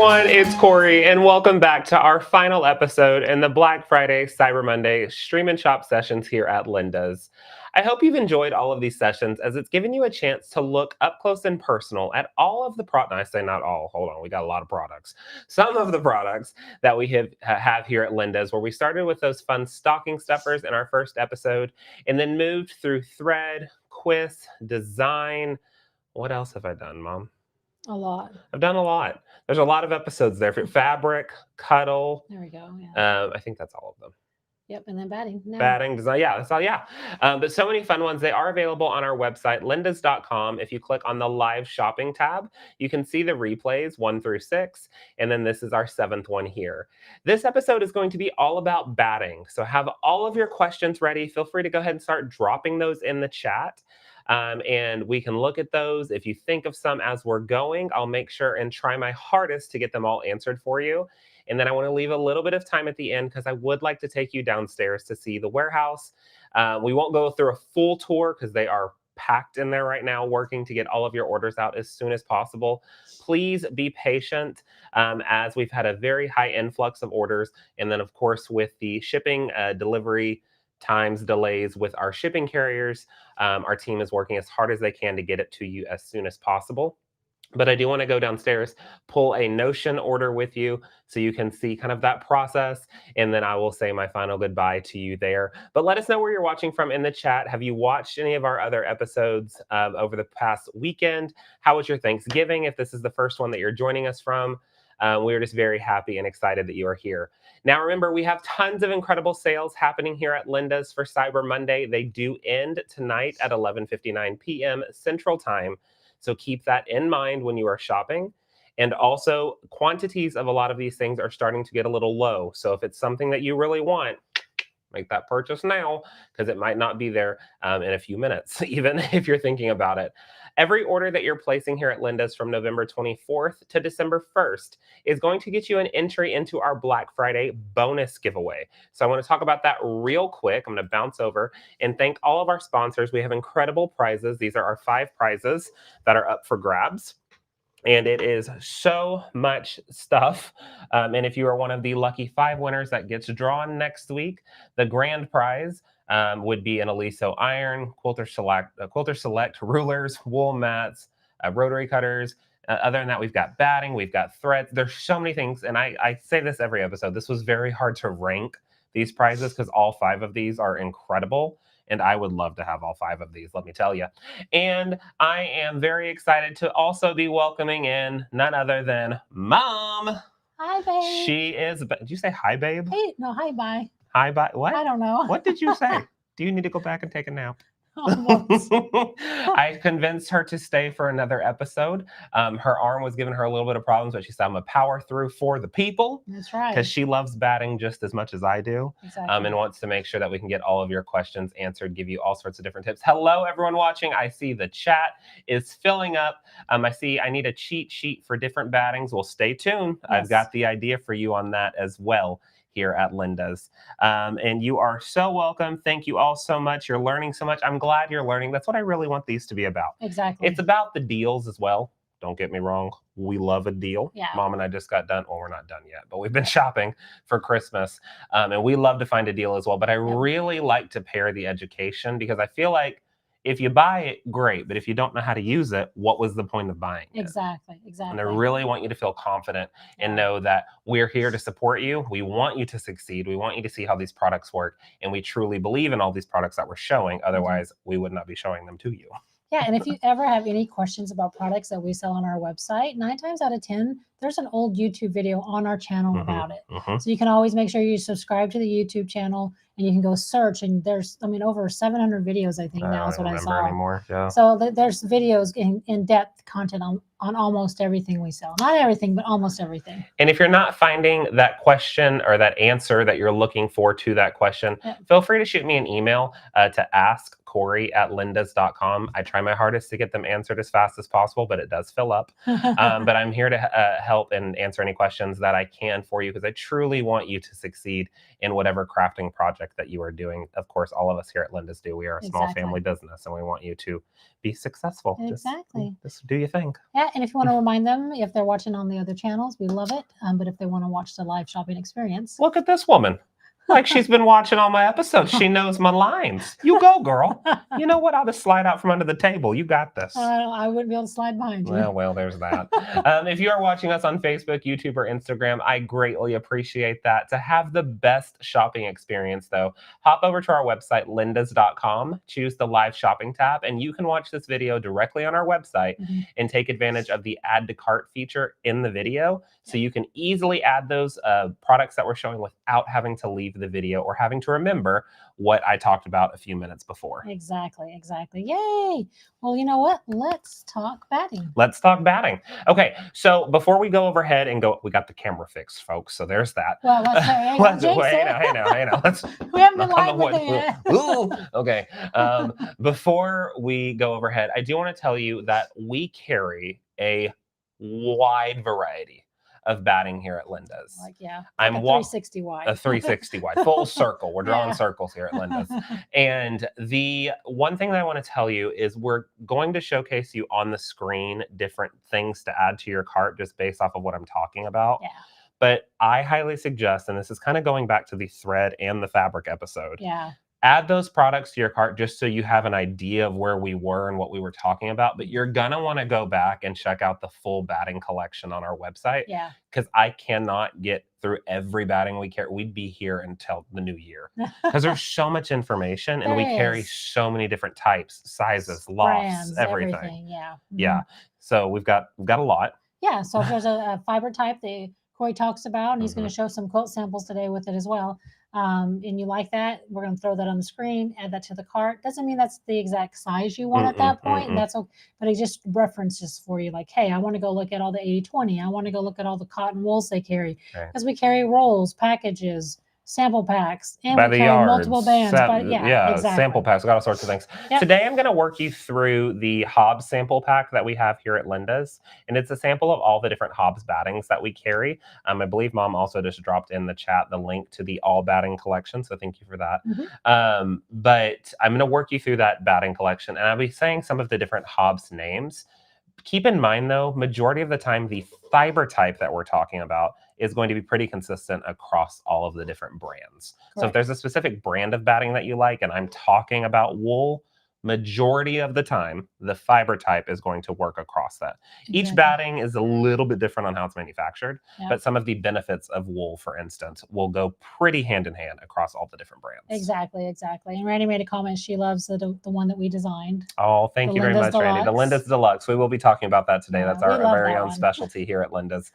everyone, it's Corey, and welcome back to our final episode in the Black Friday, Cyber Monday stream and shop sessions here at Linda's. I hope you've enjoyed all of these sessions as it's given you a chance to look up close and personal at all of the products. I say not all, hold on, we got a lot of products. Some of the products that we have here at Linda's, where we started with those fun stocking stuffers in our first episode, and then moved through thread, quiz, design. What else have I done, Mom? A lot. I've done a lot. There's a lot of episodes there for fabric, cuddle. There we go. Yeah. I think that's all of them. Yep. And then batting. No. Batting, design. Yeah, that's all. Yeah. But so many fun ones. They are available on our website, lindas.com. If you click on the live shopping tab, you can see the replays 1 through 6. And then this is our 7th one here. This episode is going to be all about batting. So have all of your questions ready. Feel free to go ahead and start dropping those in the chat. And we can look at those. If you think of some as we're going, I'll make sure and try my hardest to get them all answered for you. And then I want to leave a little bit of time at the end because I would like to take you downstairs to see the warehouse. We won't go through a full tour because they are packed in there right now, working to get all of your orders out as soon as possible. Please be patient as we've had a very high influx of orders. And then, of course, with the shipping delivery times delays with our shipping carriers, our team is working as hard as they can to get it to you as soon as possible. But I do want to go downstairs, pull a Notion order with you so you can see kind of that process. And then I will say my final goodbye to you there. But let us know where you're watching from in the chat. Have you watched any of our other episodes over the past weekend? How was your Thanksgiving if this is the first one that you're joining us from? We're just very happy and excited that you are here. Now, remember, we have tons of incredible sales happening here at Linda's for Cyber Monday. They do end tonight at 11:59 p.m. Central Time. So keep that in mind when you are shopping. And also, quantities of a lot of these things are starting to get a little low. So if it's something that you really want, make that purchase now because it might not be there in a few minutes, even if you're thinking about it. Every order that you're placing here at Linda's from November 24th to December 1st is going to get you an entry into our Black Friday bonus giveaway. So I want to talk about that real quick. I'm going to bounce over and thank all of our sponsors. We have incredible prizes. These are our 5 prizes that are up for grabs. And it is so much stuff. And if you are one of the lucky 5 winners that gets drawn next week, the grand prize would be an Aliso iron, Quilter Select rulers, wool mats, rotary cutters. Other than that, we've got batting, we've got threads. There's so many things. And I say this every episode. This was very hard to rank these prizes because all 5 of these are incredible. And I would love to have all 5 of these, let me tell you. And I am very excited to also be welcoming in none other than Mom. Hi, babe. She is, did you say hi, babe? Hey, no, hi, bye. Hi, bye. What? I don't know. What did you say? Do you need to go back and take a nap? Almost. I convinced her to stay for another episode. Her arm was giving her a little bit of problems, but she said, I'm going to power through for the people. That's right. Because she loves batting just as much as I do. Exactly. And wants to make sure that we can get all of your questions answered, give you all sorts of different tips. Hello, everyone watching. I see the chat is filling up. I see I need a cheat sheet for different battings. Well, stay tuned. Yes. I've got the idea for you on that as well here at Linda's. And you are so welcome. Thank you all so much. You're learning so much. I'm glad you're learning. That's what I really want these to be about. Exactly. It's about the deals as well. Don't get me wrong. We love a deal. Yeah. Mom and I just got done. Well, we're not done yet, but we've been shopping for Christmas. And we love to find a deal as well. But I really like to pair the education because I feel like if you buy it, great. But if you don't know how to use it, what was the point of buying it? Exactly. And I really want you to feel confident and know that we're here to support you. We want you to succeed. We want you to see how these products work. And we truly believe in all these products that we're showing. Otherwise, we would not be showing them to you. Yeah, and if you ever have any questions about products that we sell on our website, 9 times out of 10, there's an old YouTube video on our channel about it. So you can always make sure you subscribe to the YouTube channel and you can go search. And there's, over 700 videos, I think now is what I saw. Anymore. Yeah. So there's videos in-depth content on almost everything we sell. Not everything, but almost everything. And if you're not finding that question or that answer that you're looking for to that question, feel free to shoot me an email to Corey@lindas.com. I try my hardest to get them answered as fast as possible, but it does fill up. But I'm here to help and answer any questions that I can for you, because I truly want you to succeed in whatever crafting project that you are doing. Of course, all of us here at Lindas do. We are a small family business, and we want you to be successful. Exactly. Just do you think? Yeah, and if you want to remind them, if they're watching on the other channels, we love it. But if they want to watch the live shopping experience, look at this woman. Like she's been watching all my episodes. She knows my lines. You go, girl. You know what? I'll just slide out from under the table. You got this. I wouldn't be able to slide behind you. Well, there's that. If you are watching us on Facebook, YouTube, or Instagram, I greatly appreciate that. To have the best shopping experience, though, hop over to our website, lindas.com, choose the live shopping tab, and you can watch this video directly on our website and take advantage of the add to cart feature in the video. So you can easily add those products that we're showing without having to leave the video or having to remember what I talked about a few minutes before. Exactly. Yay. Well, you know what? Let's talk batting. Let's talk batting. Okay, so before we go overhead and go, we got the camera fixed, folks, so there's that. Well, hey now. We haven't been live with it yet. Ooh, okay. Before we go overhead, I do want to tell you that we carry a wide variety of batting here at Lindas. I'm 360 wide. A 360 wide, full circle. We're drawing circles here at Lindas. And the one thing that I want to tell you is we're going to showcase you on the screen different things to add to your cart just based off of what I'm talking about. Yeah. But I highly suggest, and this is kind of going back to the thread and the fabric episode. Yeah. Add those products to your cart just so you have an idea of where we were and what we were talking about. But you're going to want to go back and check out the full batting collection on our website. Yeah. Because I cannot get through every batting we carry. We'd be here until the new year. Because there's so much information and we carry so many different types, sizes, lofts, everything. Yeah. Yeah. So we've got a lot. Yeah. So if there's a fiber type that Corey talks about, and he's going to show some quilt samples today with it as well. And you like that, we're going to throw that on the screen, add that to the cart. Doesn't mean that's the exact size you want at that point. And that's okay, but it just references for you like, hey, I want to go look at all the 80/20. I want to go look at all the cotton wools they carry, because we carry rolls, packages, sample packs, and by we the carry yards, multiple bands. Exactly. Sample packs. We got all sorts of things. Yep. Today, I'm going to work you through the Hobbs sample pack that we have here at Lindas, and it's a sample of all the different Hobbs battings that we carry. I believe Mom also just dropped in the chat the link to the all batting collection, so thank you for that. But I'm going to work you through that batting collection, and I'll be saying some of the different Hobbs names. Keep in mind, though, majority of the time, the fiber type that we're talking about is going to be pretty consistent across all of the different brands. Correct. So if there's a specific brand of batting that you like, and I'm talking about wool, majority of the time, the fiber type is going to work across that. Exactly. Each batting is a little bit different on how it's manufactured, but some of the benefits of wool, for instance, will go pretty hand in hand across all the different brands. Exactly. And Randy made a comment. She loves the one that we designed. Oh, thank you very much, Randy. The Lindas Deluxe. We will be talking about that today. That's our very own specialty here at Lindas.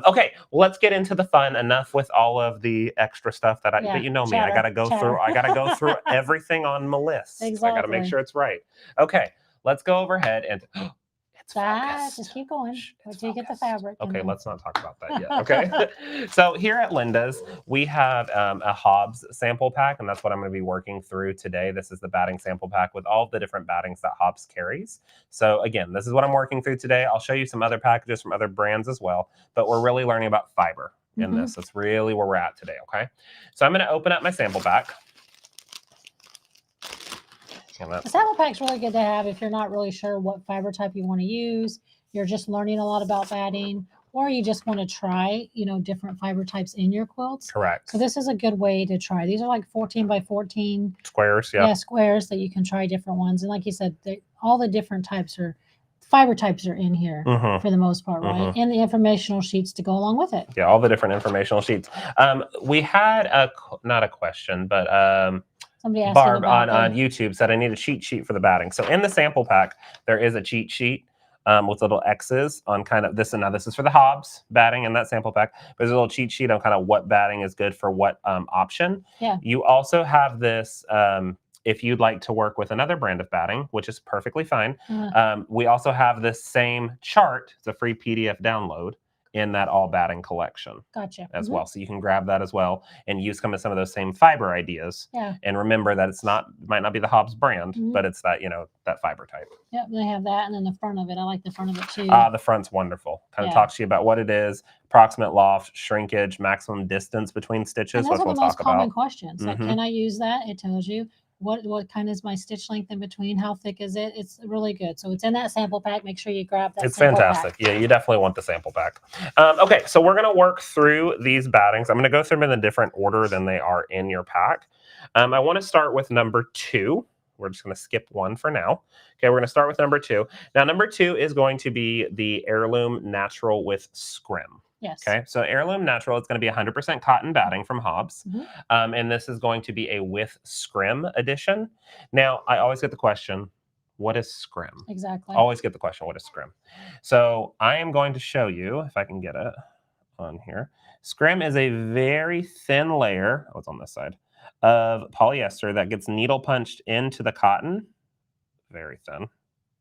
Okay, well, let's get into the fun. Enough with all of the extra stuff that but you know me. I got to go through. I got to go through everything on my list. Exactly. I got to make sure it's right. Okay, let's go overhead and it's focused. Just keep going until you get the fabric. Okay, let's not talk about that yet. Okay, so here at Lindas, we have a Hobbs sample pack, and that's what I'm going to be working through today. This is the batting sample pack with all the different battings that Hobbs carries. So again, this is what I'm working through today. I'll show you some other packages from other brands as well, but we're really learning about fiber in this. That's really where we're at today. Okay, so I'm going to open up my sample pack. The sample pack's really good to have if you're not really sure what fiber type you want to use, you're just learning a lot about batting, or you just want to try, different fiber types in your quilts. Correct. So this is a good way to try. These are like 14 by 14 squares. Yeah, squares that you can try different ones. And like you said, all the different fiber types are in here for the most part, right? And the informational sheets to go along with it. Yeah, all the different informational sheets. We had not a question, but somebody asked Barb on YouTube said I need a cheat sheet for the batting. So in the sample pack, there is a cheat sheet with little X's on kind of this. And now this is for the Hobbs batting in that sample pack. There's a little cheat sheet on kind of what batting is good for what option. Yeah. You also have this if you'd like to work with another brand of batting, which is perfectly fine. We also have this same chart. It's a free PDF download. in that all batting collection. Gotcha. As well. So you can grab that as well and use some of those same fiber ideas. Yeah. And remember that it might not be the Hobbs brand, but it's that, that fiber type. Yep, they have that, and then the front of it. I like the front of it too. The front's wonderful. Kind of talks to you about what it is, approximate loft, shrinkage, maximum distance between stitches. And those are the most common questions. Like, can I use that? It tells you what kind is my stitch length in between, how thick is it. It's really good. So it's in that sample pack. Make sure you grab that. It's fantastic. Yeah, you definitely want the sample pack. Okay, so we're going to work through these battings. I'm going to go through them in a different order than they are in your pack. I want to start with number 2. We're just going to skip 1 for now. Okay, we're going to start with number 2. Now, number 2 is going to be the Heirloom Natural with Scrim. Yes. Okay, so Heirloom Natural, it's going to be 100% cotton batting from Hobbs. And this is going to be a with Scrim edition. Now, I always get the question, what is Scrim? Exactly. Always get the question, what is Scrim? So I am going to show you, if I can get it on here. Scrim is a very thin layer, it's on this side, of polyester that gets needle punched into the cotton. Very thin,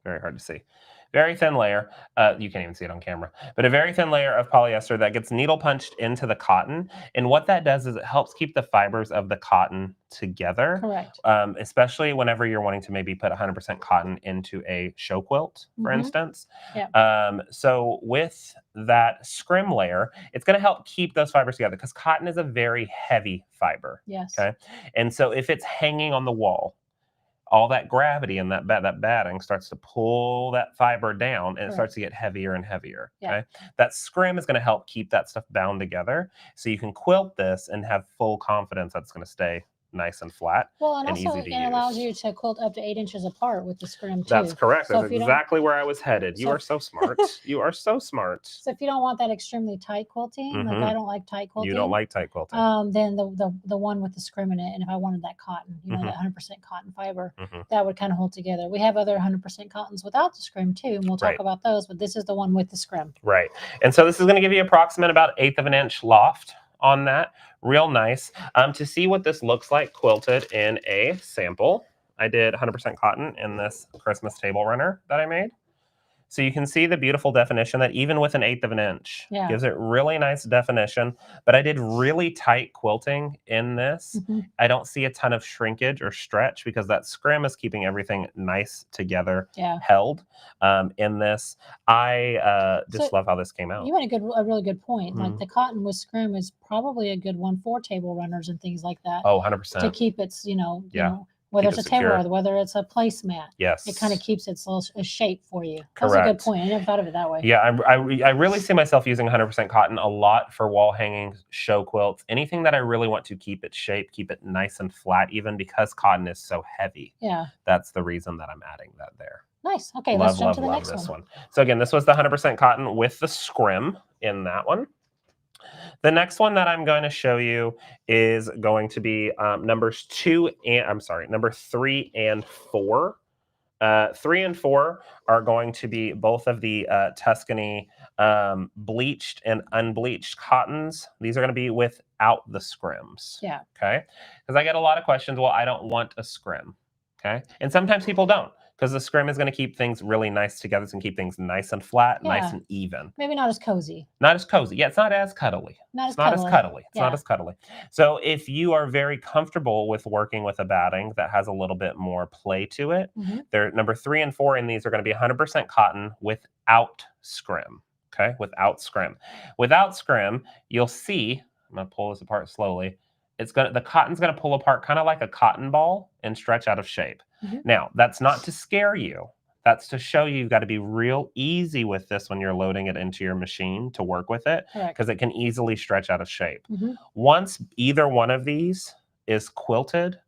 very hard to see. Very thin layer. You can't even see it on camera, but a very thin layer of polyester that gets needle punched into the cotton. And what that does is it helps keep the fibers of the cotton together. Correct. Especially whenever you're wanting to maybe put 100% cotton into a show quilt, for instance. Yeah. So with that Scrim layer, it's going to help keep those fibers together because cotton is a very heavy fiber. Yes. Okay. And so if it's hanging on the wall, all that gravity and that batting starts to pull that fiber down, and it starts to get heavier and heavier. Okay, that Scrim is going to help keep that stuff bound together, so you can quilt this and have full confidence that it's going to stay nice and flat. Well, and also it allows you to quilt up to 8 inches apart with the Scrim too. That's correct. So that's exactly where I was headed. You are so smart. You are so smart. So if you don't want that extremely tight quilting, like I don't like tight quilting. You don't like tight quilting. Then the one with the Scrim in it, and if I wanted that cotton, that 100% cotton fiber, that would kind of hold together. We have other 100% cottons without the Scrim too, and we'll talk about those, but this is the one with the Scrim. Right. And so this is going to give you approximate about 1/8 of an inch loft on that. Real nice. To see what this looks like quilted in a sample, I did 100% cotton in this Christmas table runner that I made. So you can see the beautiful definition that even with 1/8 of an inch gives it really nice definition. But I did really tight quilting in this. I don't see a ton of shrinkage or stretch because that Scrim is keeping everything nice together, held in this. I just love how this came out. You had a really good point. Like the cotton with Scrim is probably a good one for table runners and things like that. Oh, 100%. To keep its, whether it's a table, whether it's a placemat, it kind of keeps its little shape for you. That's a good point. I never thought of it that way. Yeah, I really see myself using 100% cotton a lot for wall hanging, show quilts, anything that I really want to keep its shape, keep it nice and flat, even because cotton is so heavy. Yeah, that's the reason that I'm adding that there. Nice. Okay, let's jump to the next one. So again, this was the 100% cotton with the Scrim in that one. The next one that I'm going to show you is going to be number 3 and 4. 3 and 4 are going to be both of the Tuscany bleached and unbleached cottons. These are going to be without the Scrims. Yeah. Okay. Because I get a lot of questions. Well, I don't want a Scrim. Okay. And sometimes people don't. Because the Scrim is going to keep things really nice together. It's going to keep things nice and flat, nice and even. Maybe not as cozy. Not as cozy. Yeah, it's not as cuddly. It's not as cuddly. So if you are very comfortable with working with a batting that has a little bit more play to it, they're number 3 and 4 in these are going to be 100% cotton without Scrim. Okay, without Scrim. Without Scrim, you'll see, I'm going to pull this apart slowly. The cotton's going to pull apart kind of like a cotton ball and stretch out of shape. Now, that's not to scare you. That's to show you've got to be real easy with this when you're loading it into your machine to work with it, because it can easily stretch out of shape. Once either one of these is quilted,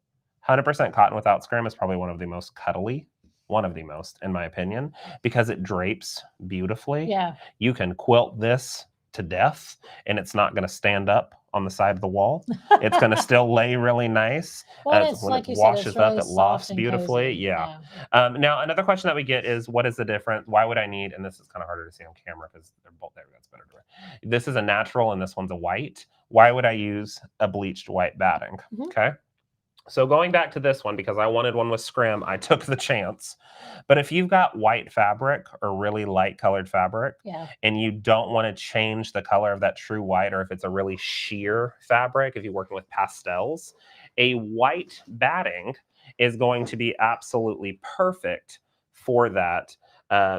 100% cotton without Scrim is probably one of the most cuddly, in my opinion, because it drapes beautifully. Yeah. You can quilt this to death and it's not going to stand up on the side of the wall. It's going to still lay really nice. Well, it's when like it you washes said, it's really up, it lofts soft and beautifully. cozy. Yeah. Now, another question that we get is, what is the difference? Why would I need, and this is kind of harder to see on camera because they're both there. That's better. This is a natural and this one's a white. Why would I use a bleached white batting? Okay. So going back to this one, because I wanted one with scrim, I took the chance. But if you've got white fabric or really light colored fabric, Yeah. and you don't want to change the color of that true white, or if it's a really sheer fabric, if you're working with pastels, a white batting is going to be absolutely perfect for that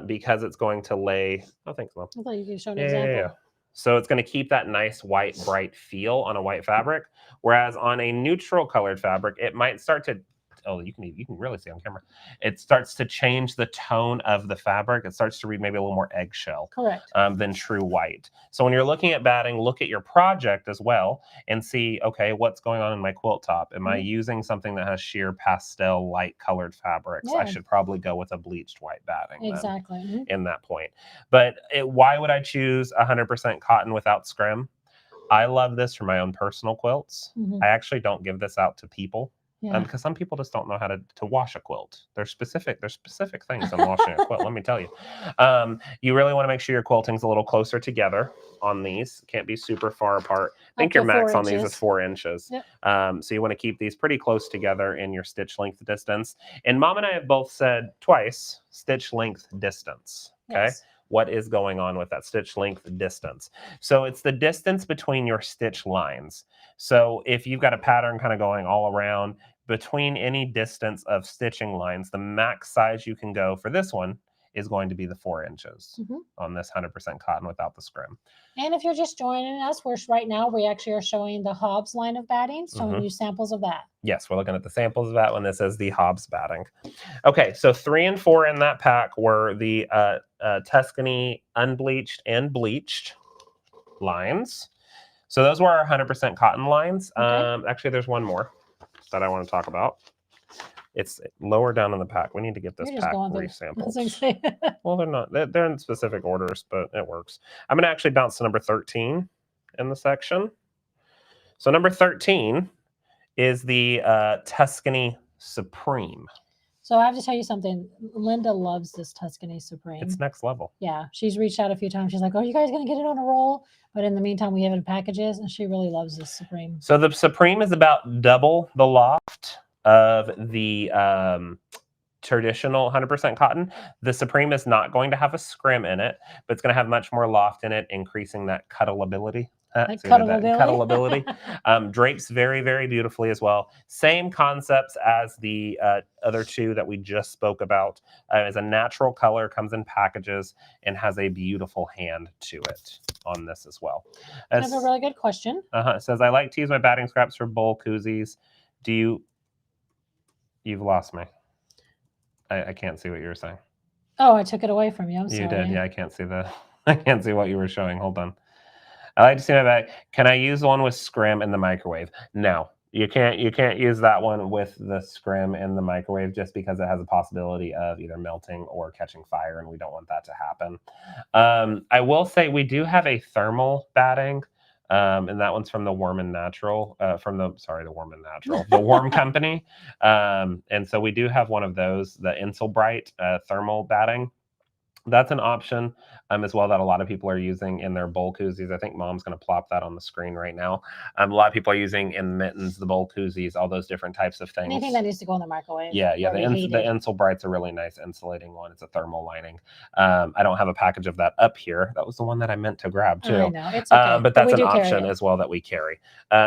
because it's going to lay. Oh, thanks, Mom. I thought you could show an Yeah, example. yeah, yeah. So it's going to keep that nice white, bright feel on a white fabric. Whereas on a neutral colored fabric, it might start to, oh, you can really see on camera. It starts to change the tone of the fabric. It starts to read maybe a little more eggshell. Correct. Than true white. So when you're looking at batting, look at your project as well and see, okay, what's going on in my quilt top? Am I using something that has sheer pastel light colored fabrics? I should probably go with a bleached white batting. Exactly. In that point. But why would I choose 100% cotton without scrim? I love this for my own personal quilts. I actually don't give this out to people because some people just don't know how to wash a quilt. There's specific things on washing a quilt. Let me tell you. You really want to make sure your quilting's a little closer together on these. Can't be super far apart. I think your max on these is 4 inches. Yep. So you want to keep these pretty close together in your stitch length distance. And Mom and I have both said twice stitch length distance. Okay. Yes. What is going on with that stitch length distance? So it's the distance between your stitch lines. So if you've got a pattern kind of going all around between any distance of stitching lines, the max size you can go for this one is going to be the 4 inches on this 100% cotton without the scrim. And if you're just joining us, right now we actually are showing the Hobbs line of batting, showing you samples of that. Yes, we're looking at the samples of that one. This is the Hobbs batting. Okay, so 3 and 4 in that pack were the Tuscany unbleached and bleached lines. So those were our 100% cotton lines. Okay. Actually, there's one more that I want to talk about. It's lower down in the pack. We need to get this pack resampled. Well, they're not. They're in specific orders, but it works. I'm going to actually bounce to number 13 in the section. So number 13 is the Tuscany Supreme. So I have to tell you something. Linda loves this Tuscany Supreme. It's next level. Yeah. She's reached out a few times. She's like, "Are you guys going to get it on a roll?" But in the meantime, we have it in packages, and she really loves this Supreme. So the Supreme is about double the loft of the traditional 100% cotton. The Supreme is not going to have a scrim in it, but it's going to have much more loft in it, increasing that cuddleability. Cuddleability. Drapes very, very beautifully as well. Same concepts as the other two that we just spoke about. As a natural color, comes in packages, and has a beautiful hand to it on this as well. That's a really good question. It says, I like to use my batting scraps for bowl koozies. You've lost me. I can't see what you were saying. Oh, I took it away from you. I'm sorry. You did. Yeah, I can't see what you were showing. Hold on. I like to see my bag. Can I use one with scrim in the microwave? No, you can't. You can't use that one with the scrim in the microwave just because it has a possibility of either melting or catching fire, and we don't want that to happen. I will say we do have a thermal batting. And that one's from the Worm and Natural, the Worm Company. And so we do have one of those, the Insulbright thermal batting. That's an option as well that a lot of people are using in their bowl koozies. I think Mom's going to plop that on the screen right now. A lot of people are using in mittens, the bowl koozies, all those different types of things. Anything that needs to go in the microwave. Yeah. The Insulbright's a really nice insulating one. It's a thermal lining. I don't have a package of that up here. That was the one that I meant to grab too. I know, it's okay. But that's an option as well that we carry.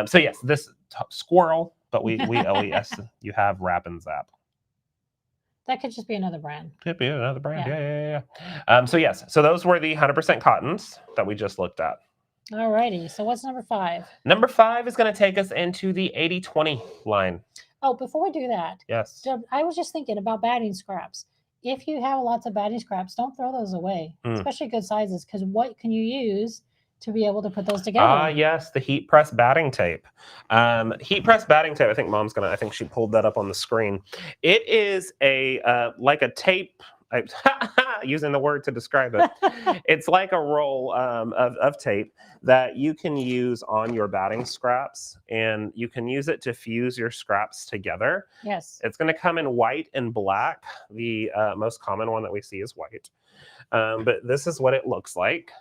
So yes, this squirrel, but we OES, you have Wrap and Zap. That could just be another brand. Could be another brand. Yeah. So yes, so those were the 100% cottons that we just looked at. All righty. So what's number 5? Number 5 is going to take us into the 80/20 line. Oh, before we do that, yes, I was just thinking about batting scraps. If you have lots of batting scraps, don't throw those away, especially good sizes, because what can you use to be able to put those together? Yes, the heat press batting tape. Heat press batting tape. I think she pulled that up on the screen. It is like a tape. Using the word to describe it. It's like a roll of tape that you can use on your batting scraps, and you can use it to fuse your scraps together. Yes. It's going to come in white and black. The most common one that we see is white. But this is what it looks like.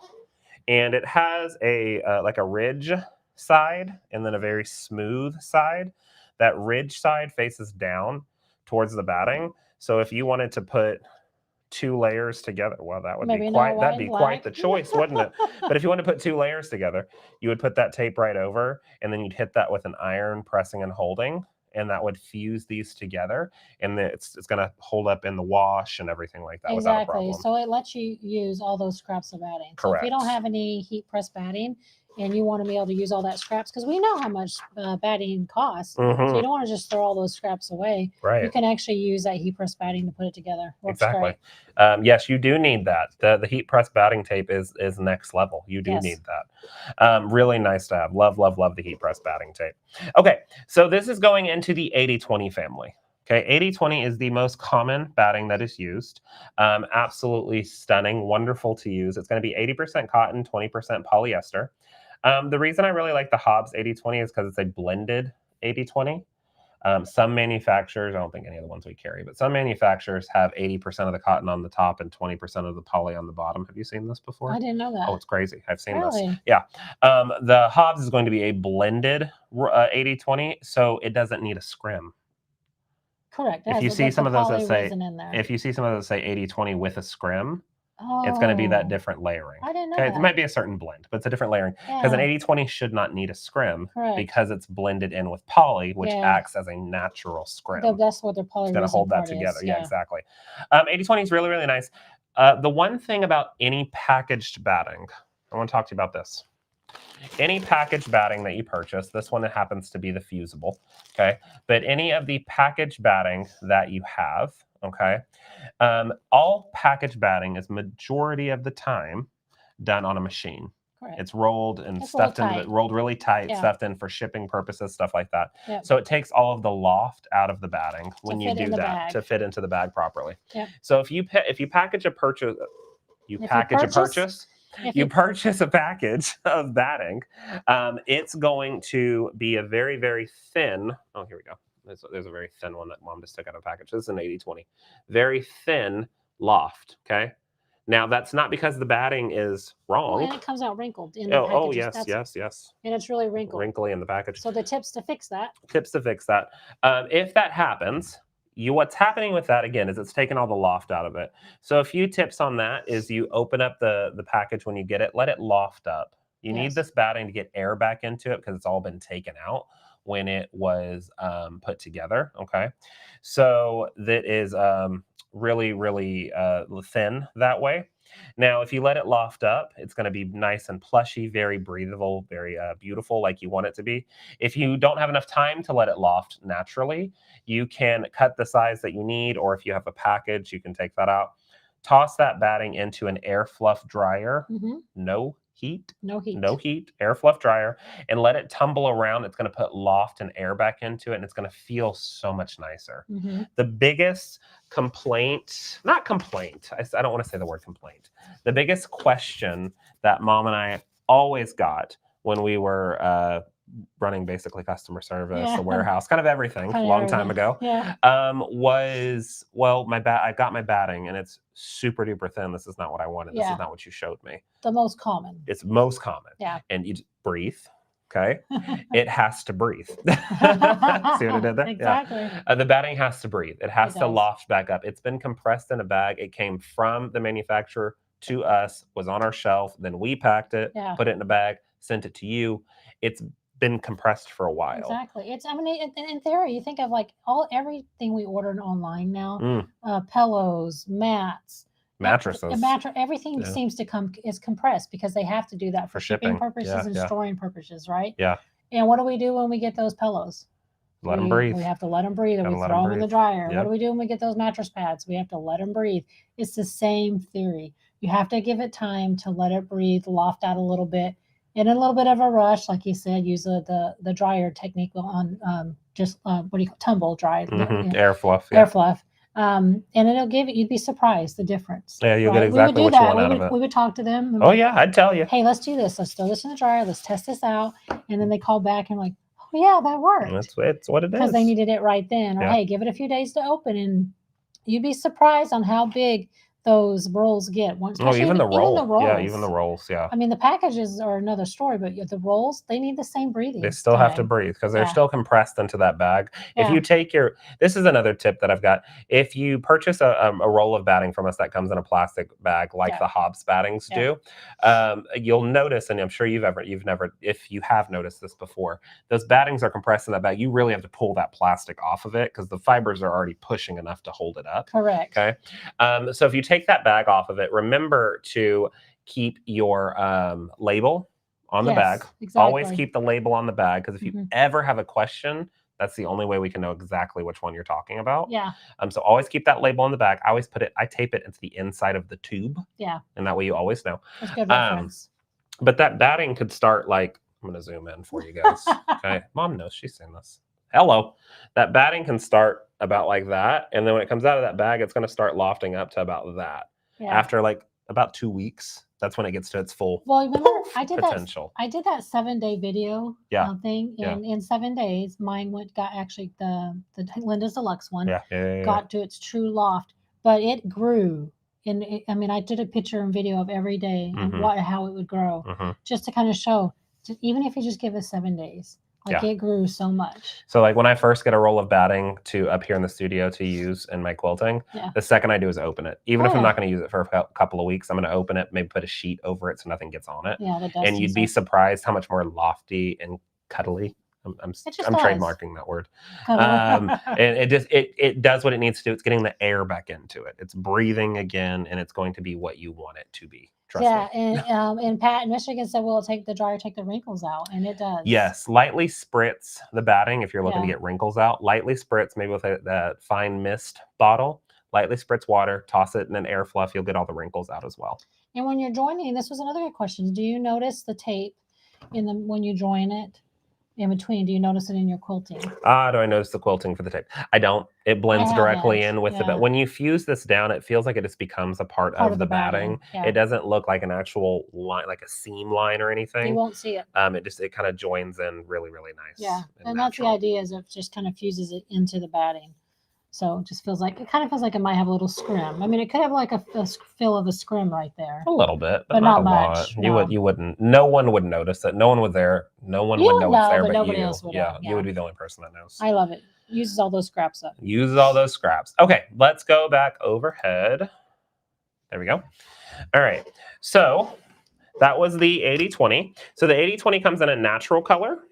And it has like a ridge side and then a very smooth side. that ridge side faces down towards the batting. So if you wanted to put 2 layers together, well, that would Maybe be not quite, white that'd and be quite black. the choice, wouldn't it? But if you want to put 2 layers together, you would put that tape right over, and then you'd hit that with an iron, pressing and holding, and that would fuse these together, and it's going to hold up in the wash and everything like that without a Exactly. problem. So it lets you use all those scraps of batting. So if you don't Correct. have any heat press batting and you want to be able to use all that scraps, because we know how much batting costs, so you Mhm. don't want to just throw all those scraps away. You Right. can actually use that heat press batting to put it together. Works Exactly. great. Yes, you do need that. The heat press batting tape is next level. You do Yes. need that. Really nice to have. Love, love, love the heat press batting tape. Okay, so this is going into the 80-20 family. Okay, 80-20 is the most common batting that is used. Absolutely stunning, wonderful to use. It's going to be 80% cotton, 20% polyester. The reason I really like the Hobbs 80-20 is because it's a blended 80-20. Some manufacturers, I don't think any of the ones we carry, but some manufacturers have 80% of the cotton on the top and 20% of the poly on the bottom. Have you seen this before? I didn't know that. Oh, it's crazy. I've seen Really? this. Yeah. The Hobbs is going to be a blended 80-20, so it doesn't need a scrim. Correct. If you see some of those that say, if you see some of those that say 80-20 with a scrim, it's going to be that different layering. I didn't know Okay, that. it might be a certain blend, but it's a different layering because an 80-20 should not need a scrim. Correct. Because it's blended in with poly, which acts as a natural scrim. That's what their poly. It's going to hold that together. Is. Yeah, exactly. 80-20 is really, really nice. The one thing about any packaged batting, I want to talk to you about this. Any packaged batting that you purchase, this one happens to be the fusible, okay? But any of the packaged batting that you have, okay? All packaged batting is majority of the time done on a machine. Correct. It's rolled and stuffed into rolled really tight, stuffed in for shipping purposes, stuff like that. Yep. So it takes all of the loft out of the batting when you do that to fit into the bag properly. Yep. So if you package a purchase, you purchase a package of batting, it's going to be a very, very thin. Oh, here we go. There's a very thin one that Mom just took out of a package. This is an 80-20. Very thin loft, okay? Now, that's not because the batting is wrong. Well, and it comes out wrinkled in the package. Oh, yes, yes. And it's really wrinkled. Wrinkly in the package. So the tips to fix that. If that happens, what's happening with that, again, is it's taking all the loft out of it. So a few tips on that is you open up the package when you get it, let it loft up. You need this batting to get air back into it because it's all been taken out when it was put together, okay? So that is really, really thin that way. Now, if you let it loft up, it's going to be nice and plushy, very breathable, very beautiful, like you want it to be. If you don't have enough time to let it loft naturally, you can cut the size that you need, or if you have a package, you can take that out. Toss that batting into an air fluff dryer. No heat, air fluff dryer, and let it tumble around. It's going to put loft and air back into it, and it's going to feel so much nicer. The biggest complaint, not complaint, I don't want to say the word complaint. The biggest question that Mom and I always got when we were running basically customer service, the warehouse, kind of everything, long time ago, was, well, I got my batting and it's super duper thin. This is not what I wanted. This is not what you showed me. The most common. It's most common. Yeah. And you just breathe. Okay. It has to breathe. See what I did there? Exactly. Yeah. The batting has to breathe. It has to loft back up. It's been compressed in a bag. It came from the manufacturer to us, was on our shelf. Then we packed it, put it in a bag, sent it to you. It's been compressed for a while. Exactly. In theory, you think of like everything we ordered online now, pillows, mats, mattresses, everything seems to is compressed because they have to do that for shipping purposes and storing purposes, right? Yeah. And what do we do when we get those pillows? Let them breathe. We have to let them breathe, or we throw them in the dryer. What do we do when we get those mattress pads? We have to let them breathe. It's the same theory. You have to give it time to let it breathe, loft out a little bit. In a little bit of a rush, like you said, use the dryer technique on tumble dry, air fluff, air fluff, and it'll give it. You'd be surprised the difference. Yeah, you'll get exactly what you want out of it. We would talk to them. Oh yeah, I'd tell you. Hey, let's do this. Let's throw this in the dryer. Let's test this out. And then they call back and like, oh yeah, that worked. That's what it is. Because they needed it right then. Or hey, give it a few days to open, and you'd be surprised on how big those rolls get. Oh, even the roll. Even the rolls. Yeah, even the rolls. Yeah. I mean, the packages are another story, but the rolls, they need the same breathing. They still have to breathe because they're still compressed into that bag. If you take this is another tip that I've got. If you purchase a roll of batting from us that comes in a plastic bag, like the Hobbs battings do, you'll notice, and I'm sure if you have noticed this before, those battings are compressed in that bag. You really have to pull that plastic off of it because the fibers are already pushing enough to hold it up. Correct. Okay. So if you take that bag off of it, remember to keep your label on the bag. Exactly. Always keep the label on the bag because if you ever have a question, that's the only way we can know exactly which one you're talking about. Yeah. So always keep that label on the bag. I tape it into the inside of the tube. Yeah. And that way you always know. That's good reference. But that batting could start like, I'm going to zoom in for you guys. Okay. Mom knows she's seen this. Hello. That batting can start about like that. And then when it comes out of that bag, it's going to start lofting up to about that. Yeah. After like about 2 weeks, that's when it gets to its full potential. I did that 7-day video thing, and in 7 days, mine got actually the Linda's Deluxe one got to its true loft, but it grew. And I did a picture and video of every day and how it would grow, just to kind of show, even if you just give us 7 days. It grew so much. So like when I first get a roll of batting to up here in the studio to use in my quilting, the second I do is open it. Even if I'm not going to use it for a couple of weeks, I'm going to open it, maybe put a sheet over it so nothing gets on it. Yeah, and you'd be surprised how much more lofty and cuddly. I'm trademarking that word. And it does what it needs to do. It's getting the air back into it. It's breathing again, and it's going to be what you want it to be. And Pat in Michigan said, "Will it take the wrinkles out?" And it does. Yes, lightly spritz the batting if you're looking to get wrinkles out. Lightly spritz, maybe with that fine mist bottle. Lightly spritz water, toss it in an air fluff. You'll get all the wrinkles out as well. And when you're joining, this was another good question. Do you notice the tape when you join it? In between, do you notice it in your quilting? Do I notice the quilting for the tape? I don't. It blends directly in with the. When you fuse this down, it feels like it just becomes a part of the batting. It doesn't look like an actual line, like a seam line or anything. You won't see it. It kind of joins in really, really nice. Yeah, and that's the idea, is it just kind of fuses it into the batting. So it just feels like it might have a little scrim. I mean, it could have like a feel of a scrim right there. A little bit, but not much. No. You wouldn't. No one would notice it. No one was there. No one would know it's there, but nobody you. Else would. Yeah, you would be the only person that knows. I love it. Uses all those scraps up. Uses all those scraps. Okay, let's go back overhead. There we go. All right. So that was the 80-20. So the 80-20 comes in a natural color.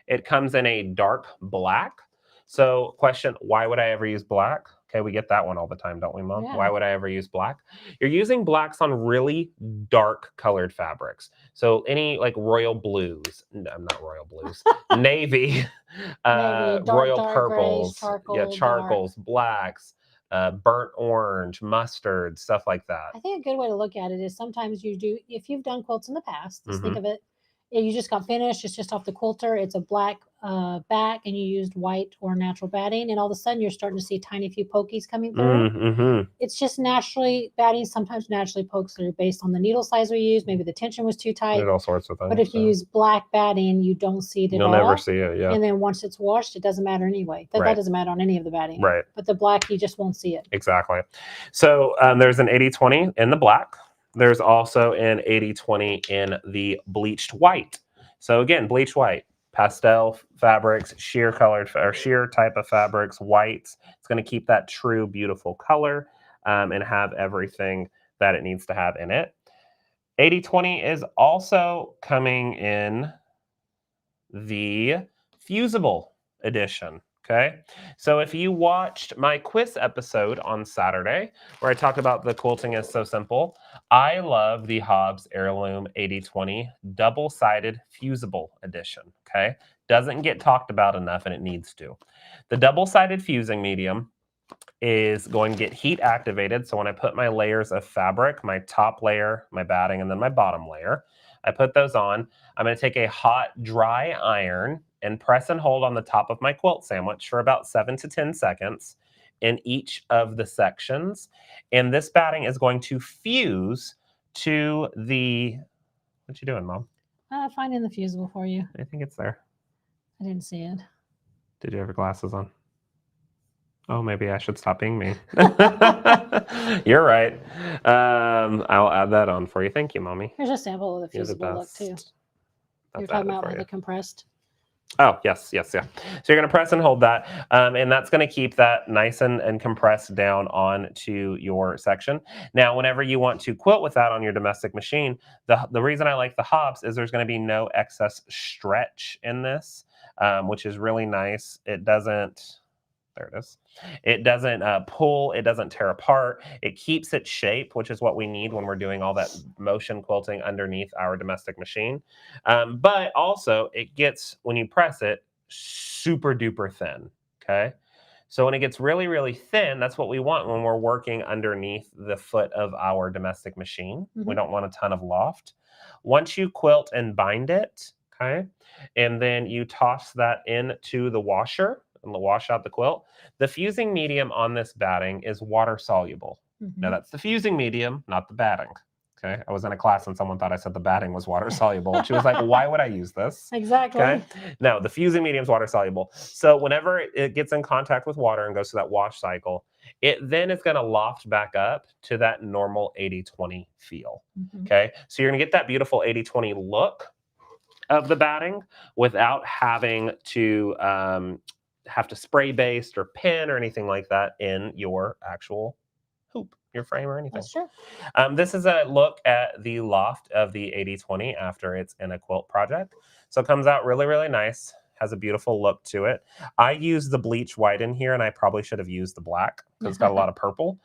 It comes in a dark black. So question, why would I ever use black? Okay, we get that one all the time, don't we, Mom? Yeah. Why would I ever use black? You're using blacks on really dark colored fabrics. So any like royal blues, no, not royal blues, navy, royal purples, grays, charcoals, blacks, burnt orange, mustard, stuff like that. I think a good way to look at it is sometimes if you've done quilts in the past, just think of it. You just got finished, it's just off the quilter, it's a black back, and you used white or natural batting, and all of a sudden you're starting to see tiny few pokies coming through. It's just batting sometimes naturally pokes through based on the needle size we use. Maybe the tension was too tight. All sorts of things. But if you use black batting, you don't see it at all. You'll never see it, yeah. And then once it's washed, it doesn't matter anyway. That doesn't matter on any of the batting. Right. But the black, you just won't see it. Exactly. So there's an 80-20 in the black. There's also an 80-20 in the bleached white. So again, bleached white, pastel fabrics, sheer colored or sheer type of fabrics, whites. It's going to keep that true, beautiful color and have everything that it needs to have in it. 80-20 is also coming in the fusible edition. Okay, so if you watched my quiz episode on Saturday, where I talked about the quilting is so simple, I love the Hobbs Heirloom 80-20 double-sided fusible edition. Okay, doesn't get talked about enough, and it needs to. The double-sided fusing medium is going to get heat activated. So when I put my layers of fabric, my top layer, my batting, and then my bottom layer, I put those on. I'm going to take a hot, dry iron and press and hold on the top of my quilt sandwich for about 7 to 10 seconds in each of the sections. And this batting is going to fuse to the... What you doing, Mom? Finding the fusible for you. I think it's there. I didn't see it. Did you have your glasses on? Oh, maybe I should stop being mean. You're right. I'll add that on for you. Thank you, Mommy. Here's a sample of the You're the fusible look too. best. You're That's talking added about for the you. compressed. Oh, yes, yeah. So you're going to press and hold that, and that's going to keep that nice and compressed down onto your section. Now, whenever you want to quilt with that on your domestic machine, the reason I like the Hobbs is there's going to be no excess stretch in this, which is really nice. It doesn't... There it is. It doesn't pull. It doesn't tear apart. It keeps its shape, which is what we need when we're doing all that motion quilting underneath our domestic machine. But also, it gets, when you press it, super duper thin. Okay. So when it gets really, really thin, that's what we want when we're working underneath the foot of our domestic machine. We don't want a ton of loft. Once you quilt and bind it, okay, and then you toss that into the washer and wash out the quilt, the fusing medium on this batting is water soluble. Now that's the fusing medium, not the batting. Okay, I was in a class and someone thought I said the batting was water soluble. And she was like, well, why would I use this? Exactly. Okay. Now, the fusing medium is water soluble. So whenever it gets in contact with water and goes through that wash cycle, it then is going to loft back up to that normal 80-20 feel. Okay. So you're going to get that beautiful 80-20 look of the batting without having to spray baste or pin or anything like that in your actual hoop, your frame or anything. That's true. This is a look at the loft of the 80-20 after it's in a quilt project. So it comes out really, really nice. Has a beautiful look to it. I use the bleach white in here, and I probably should have used the black because it's got a lot of purple,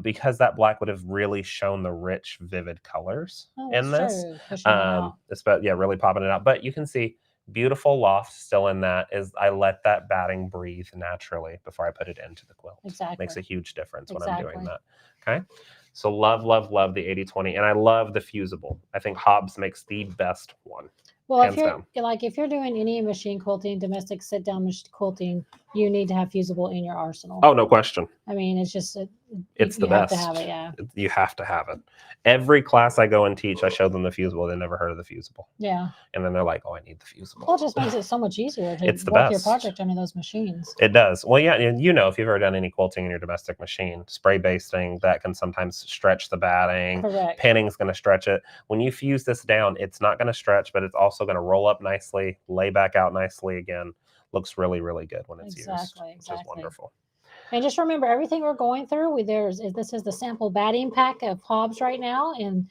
because that black would have really shown the rich, vivid colors in this. Yeah, really popping it out. But you can see beautiful loft still in that. Is I let that batting breathe naturally before I put it into the quilt. Exactly. Makes a huge difference when I'm doing that. Okay. So love, love, love the 80-20. And I love the fusible. I think Hobbs makes the best one. Well, if you're doing any machine quilting, domestic sit-down quilting, you need to have fusible in your arsenal. Oh, no question. I mean, it's just it's the best. You have to have it, yeah. You have to have it. Every class I go and teach, I show them the fusible. They never heard of the fusible. Yeah. And then they're like, "Oh, I need the fusible." Well, it just makes it so much easier to it's the work best. your project under those machines. It does. Well, yeah, and if you've ever done any quilting in your domestic machine, spray basting that can sometimes stretch the batting. Correct. Pinning's going to stretch it. When you fuse this down, it's not going to stretch, but it's also going to roll up nicely, lay back out nicely again. Looks really, really good when it's used. Which is wonderful. And just remember, everything we're going through, this is the sample batting pack of Hobbs right now. And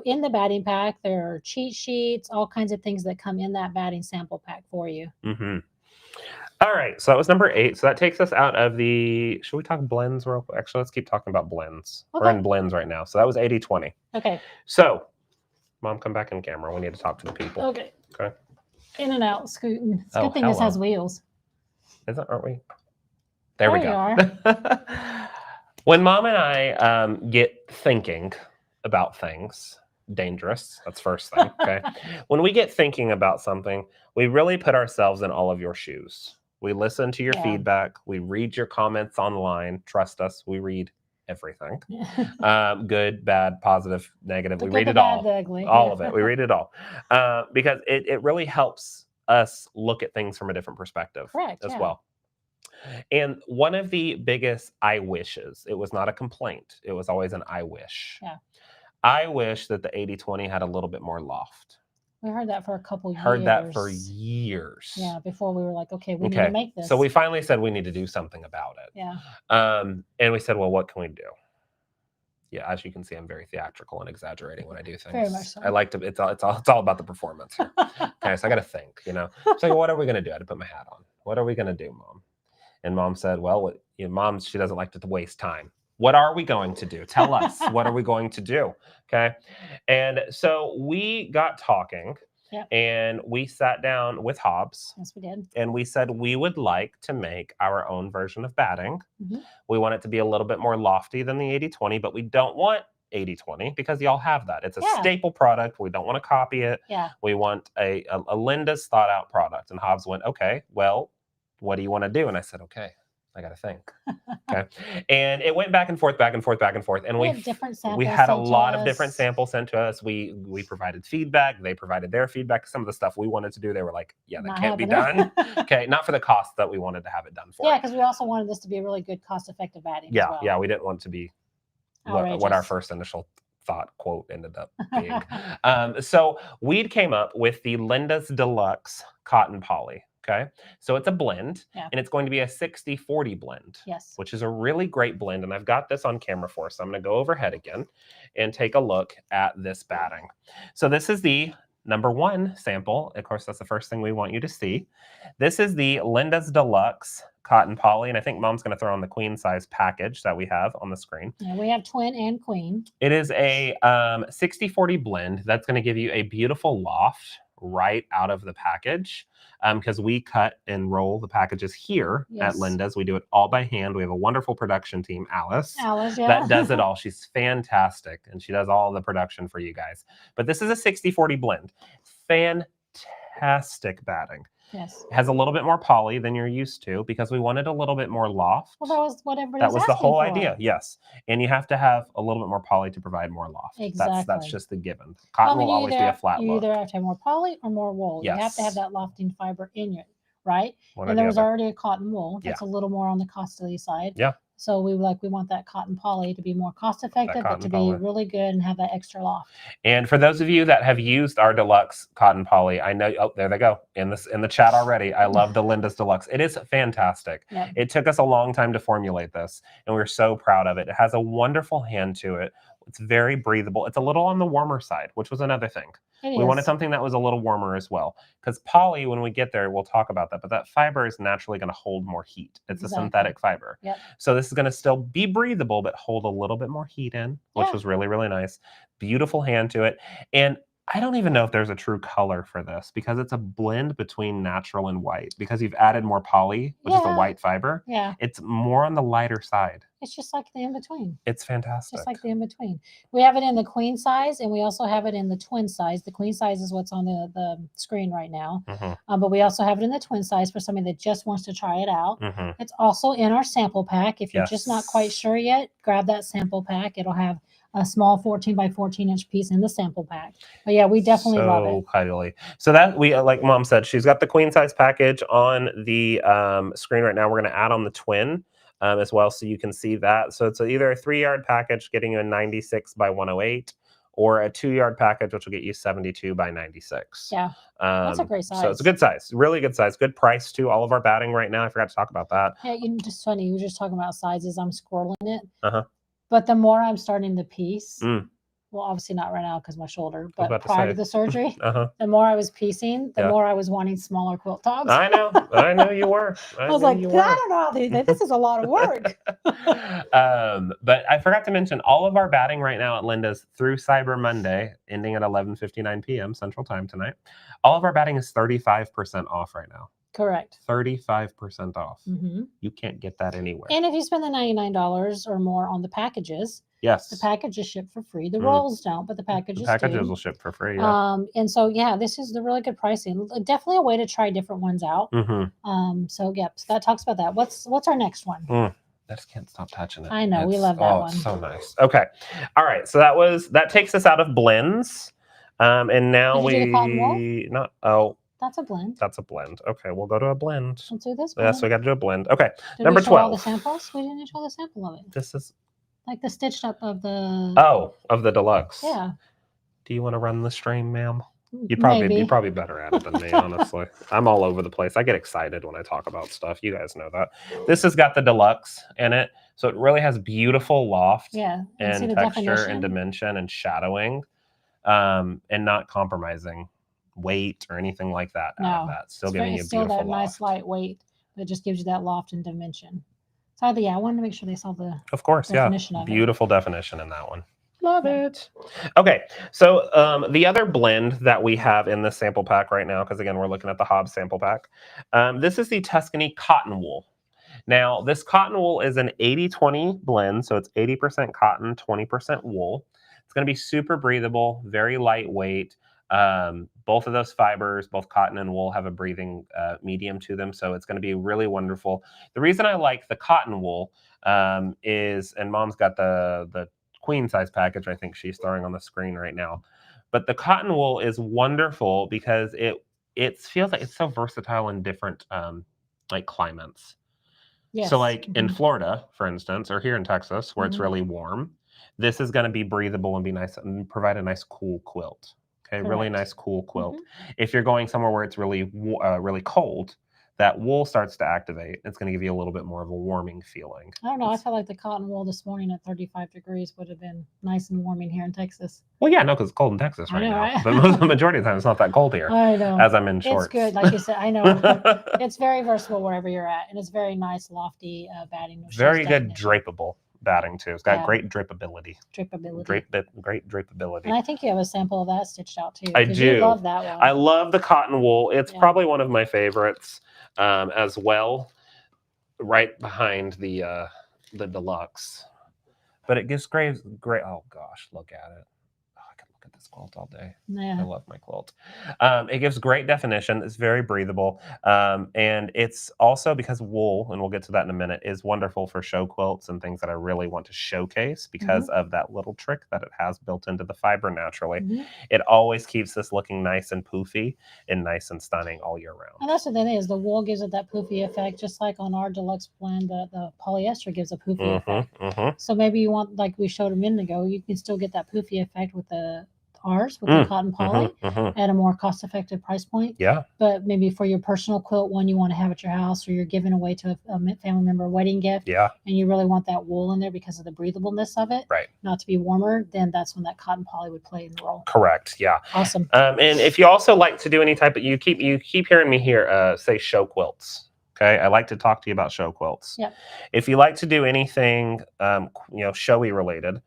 in the batting pack, there are cheat sheets, all kinds of things that come in that batting sample pack for you. All right, so that was number 8. So that takes us out of the... Should we talk blends real quick? Actually, let's keep talking about blends. Okay. We're in blends right now. So that was 80-20. Okay. So, Mom, come back in camera. We need to talk to the people. Okay. Okay. In and out, scooting. It's a good thing this has wheels. Aren't we? There we go. Are. When Mom and I get thinking about things, dangerous, that's first thing, okay? When we get thinking about something, we really put ourselves in all of your shoes. We listen to your feedback. We read your comments online. Trust us, we read everything. Good, bad, positive, negative. We read it all. All of it. We read it all. Because it really helps us look at things from a different perspective as well. And one of the biggest I wishes, it was not a complaint. It was always an I wish. Yeah. I wish that the 80-20 had a little bit more loft. We heard that for a couple years. Heard that for years. Yeah, before we were like, okay, we need to make this. So we finally said we need to do something about it. Yeah. And we said, well, what can we do? Yeah, as you can see, I'm very theatrical and exaggerating when I do things. Very much so. I like to. It's all about the performance here. Okay, so I got to think. So what are we gonna do? I had to put my hat on. What are we gonna do, Mom? And Mom said, well, Mom, she doesn't like to waste time. What are we going to do? Tell us. What are we going to do? Okay. And so we got talking and we sat down with Hobbs. Yes, we did. And we said we would like to make our own version of batting. We want it to be a little bit more lofty than the 80-20, but we don't want 80-20 because y'all have that. It's a staple product. We don't want to copy it. Yeah. We want a Linda's thought out product. And Hobbs went, okay, well, what do you want to do? And I said, okay, I got to think. Okay. And it went back and forth, back and forth, back and forth. And We had different we samples had a sent to lot of different us. samples sent to us. We provided feedback. They provided their feedback. Some of the stuff we wanted to do, they were like, yeah, that Not can't be happening. done. Okay. Not for the cost that we wanted to have it done for. Yeah, because we also wanted this to be a really good cost-effective batting as well. Yeah. We didn't want to be what our Outrageous. first initial thought quote ended up being. So we came up with the Linda's Deluxe Cotton Poly. Okay. So it's a blend, Yeah. and it's going to be a 60-40 blend, Yes. which is a really great blend. And I've got this on camera for us. So I'm going to go overhead again and take a look at this batting. So this is the number 1 sample. Of course, that's the first thing we want you to see. This is the Linda's Deluxe Cotton Poly, and I think Mom's going to throw on the queen size package that we have on the screen. Yeah, we have twin and queen. It is a 60-40 blend that's going to give you a beautiful loft right out of the package, because we cut and roll the packages here at Linda's. We do it all by hand. We have a wonderful production team, Alice, that does it all. She's fantastic, and she does all the production for you guys. But this is a 60-40 blend. Fantastic batting. Yes. It has a little bit more poly than you're used to because we wanted a little bit more loft. Well, that was what everybody was That was the whole asking for. idea, yes. And you have to have a little bit more poly to provide more loft. Exactly. That's just the given. Cotton will always be a flat You look. either have to have more poly or more wool. Yes. You have to have that lofting fiber in you, right? One And or there the was other. already a cotton wool. That's a little more on the costly side. Yeah. So we want that cotton poly to be more cost effective, but to be really good and have that extra loft. And for those of you that have used our Deluxe Cotton Poly, I know, oh, there they go in the chat already. I love the Linda's Deluxe. It is fantastic. Yep. It took us a long time to formulate this, and we're so proud of it. It has a wonderful hand to it. It's very breathable. It's a little on the warmer side, which was another thing. We wanted something that was a little warmer as well. Because poly, when we get there, we'll talk about that, but that fiber is naturally going to hold more heat. It's a synthetic fiber. Yep. So this is going to still be breathable, but hold a little bit more heat in, which was really, really nice. Beautiful hand to it. And I don't even know if there's a true color for this because it's a blend between natural and white. Because you've added more poly, which is the white fiber. Yeah. It's more on the lighter side. It's just like the in-between. It's fantastic. Just like the in-between. We have it in the queen size, and we also have it in the twin size. The queen size is what's on the screen right now. Mm-hmm. But we also have it in the twin size for somebody that just wants to try it out. Mm-hmm. It's also in our sample pack. If you're just not quite sure yet, grab that sample pack. It'll have a small 14 by 14 inch piece in the sample pack. But yeah, we definitely love it. Highly. So that we, like Mom said, she's got the queen size package on the screen right now. We're going to add on the twin as well, so you can see that. So it's either a 3-yard package getting you a 96 by 108, or a 2-yard package, which will get you 72 by 96. Yeah, that's a great size. So it's a good size, really good size, good price too. All of our batting right now, I forgot to talk about that. Yeah, just funny. You were just talking about sizes. I'm scrolling it. Uh-huh. But the more I'm starting to piece, well, obviously not right now because my shoulder, but prior to the surgery, the more I was piecing, the more I was wanting smaller quilt tops. I know you were. I was like, I don't know how they did. This is a lot of work. But I forgot to mention all of our batting right now at Linda's through Cyber Monday, ending at 11:59 p.m. Central Time tonight. All of our batting is 35% off right now. Correct. 35% off. Mm-hmm. You can't get that anywhere. And if you spend the $99 or more on the packages, yes, the package is shipped for free. The rolls don't, but the packages will ship for free. Yeah. And so yeah, this is the really good pricing. Definitely a way to try different ones out. Mm-hmm. So that talks about that. What's our next one? I just can't stop touching it. I know, we love that one. It's so nice. Okay, all right. So that takes us out of blends, and now Did you do the cotton wool? That's a blend. That's a blend. Okay, we'll go to a blend. Let's do this one. Yes, we got to do a blend. Okay, Did number we show 12. all the samples? We didn't show the sample of it. This is like the stitched up of the. Oh, of the Deluxe. Yeah. Do you want to run the stream, ma'am? You're probably better at it than me, honestly. I'm all over the place. I get excited when I talk about stuff. You guys know that. This has got the Deluxe in it, so it really has beautiful loft and texture and dimension and shadowing, and not compromising weight or anything like that. No, still giving you beautiful that loft. Nice light weight, but it just gives you that loft and dimension. So I wanted to make sure they saw the definition of beautiful definition in that one. Love it. Okay, so the other blend that we have in this sample pack right now, because again we're looking at the Hobbs sample pack, this is the Tuscany cotton wool. Now this cotton wool is an 80-20 blend, so it's 80% cotton, 20% wool. It's going to be super breathable, very lightweight. Both of those fibers, both cotton and wool, have a breathing medium to them, so it's going to be really wonderful. The reason I like the cotton wool is, and Mom's got the queen size package, I think she's throwing on the screen right now. But the cotton wool is wonderful because it feels like it's so versatile in different like climates. Yes. So like in Florida, for instance, or here in Texas, where it's Mhm. really warm, this is going to be breathable and be nice and provide a nice cool quilt. Okay, really Correct. nice cool quilt. If you're going somewhere where it's really cold, that wool starts to activate. It's going to give you a little bit more of a warming feeling. I don't know. I felt like the cotton wool this morning at 35 degrees would have been nice and warming here in Texas. Well, yeah, no, because it's cold in Texas I right know, now. right? But the majority of the time, it's not that cold here. I know. As I'm in shorts. It's good, like you said. I know. It's very versatile wherever you're at, and it's very nice, lofty batting. which Very shows good definition. drapable batting too. It's got Yeah. great drapability. Drapability. Great drapability. And I think you have a sample of that stitched out too. I 'cause do. You love that one. I love the cotton wool. It's Yeah. probably one of my favorites as well, right behind the Deluxe. But it gives great. Oh gosh, look at it. Oh, I could look at this quilt all day. I Yeah. love my quilt. It gives great definition. It's very breathable. And it's also, because wool, and we'll get to that in a minute, is wonderful for show quilts and things that I really want to showcase because of that little trick that it has built into the fiber naturally. It always keeps this looking nice and poofy and nice and stunning all year round. And that's the thing is, the wool gives it that poofy effect, just like on our Deluxe blend, the polyester gives a poofy effect. So maybe you want, like we showed a minute ago, you can still get that poofy effect with the cotton poly at a more cost-effective price point. Yeah. But maybe for your personal quilt, one you want to have at your house, or you're giving away to a family member wedding gift, Yeah. and you really want that wool in there because of the breathability of it, Right. not to be warmer, then that's when that cotton poly would play in the role. Correct. Yeah. Awesome. And if you also like to do any type of, you keep hearing me here say show quilts. Okay, I like to talk to you about show quilts. Yep. If you like to do anything, showy related,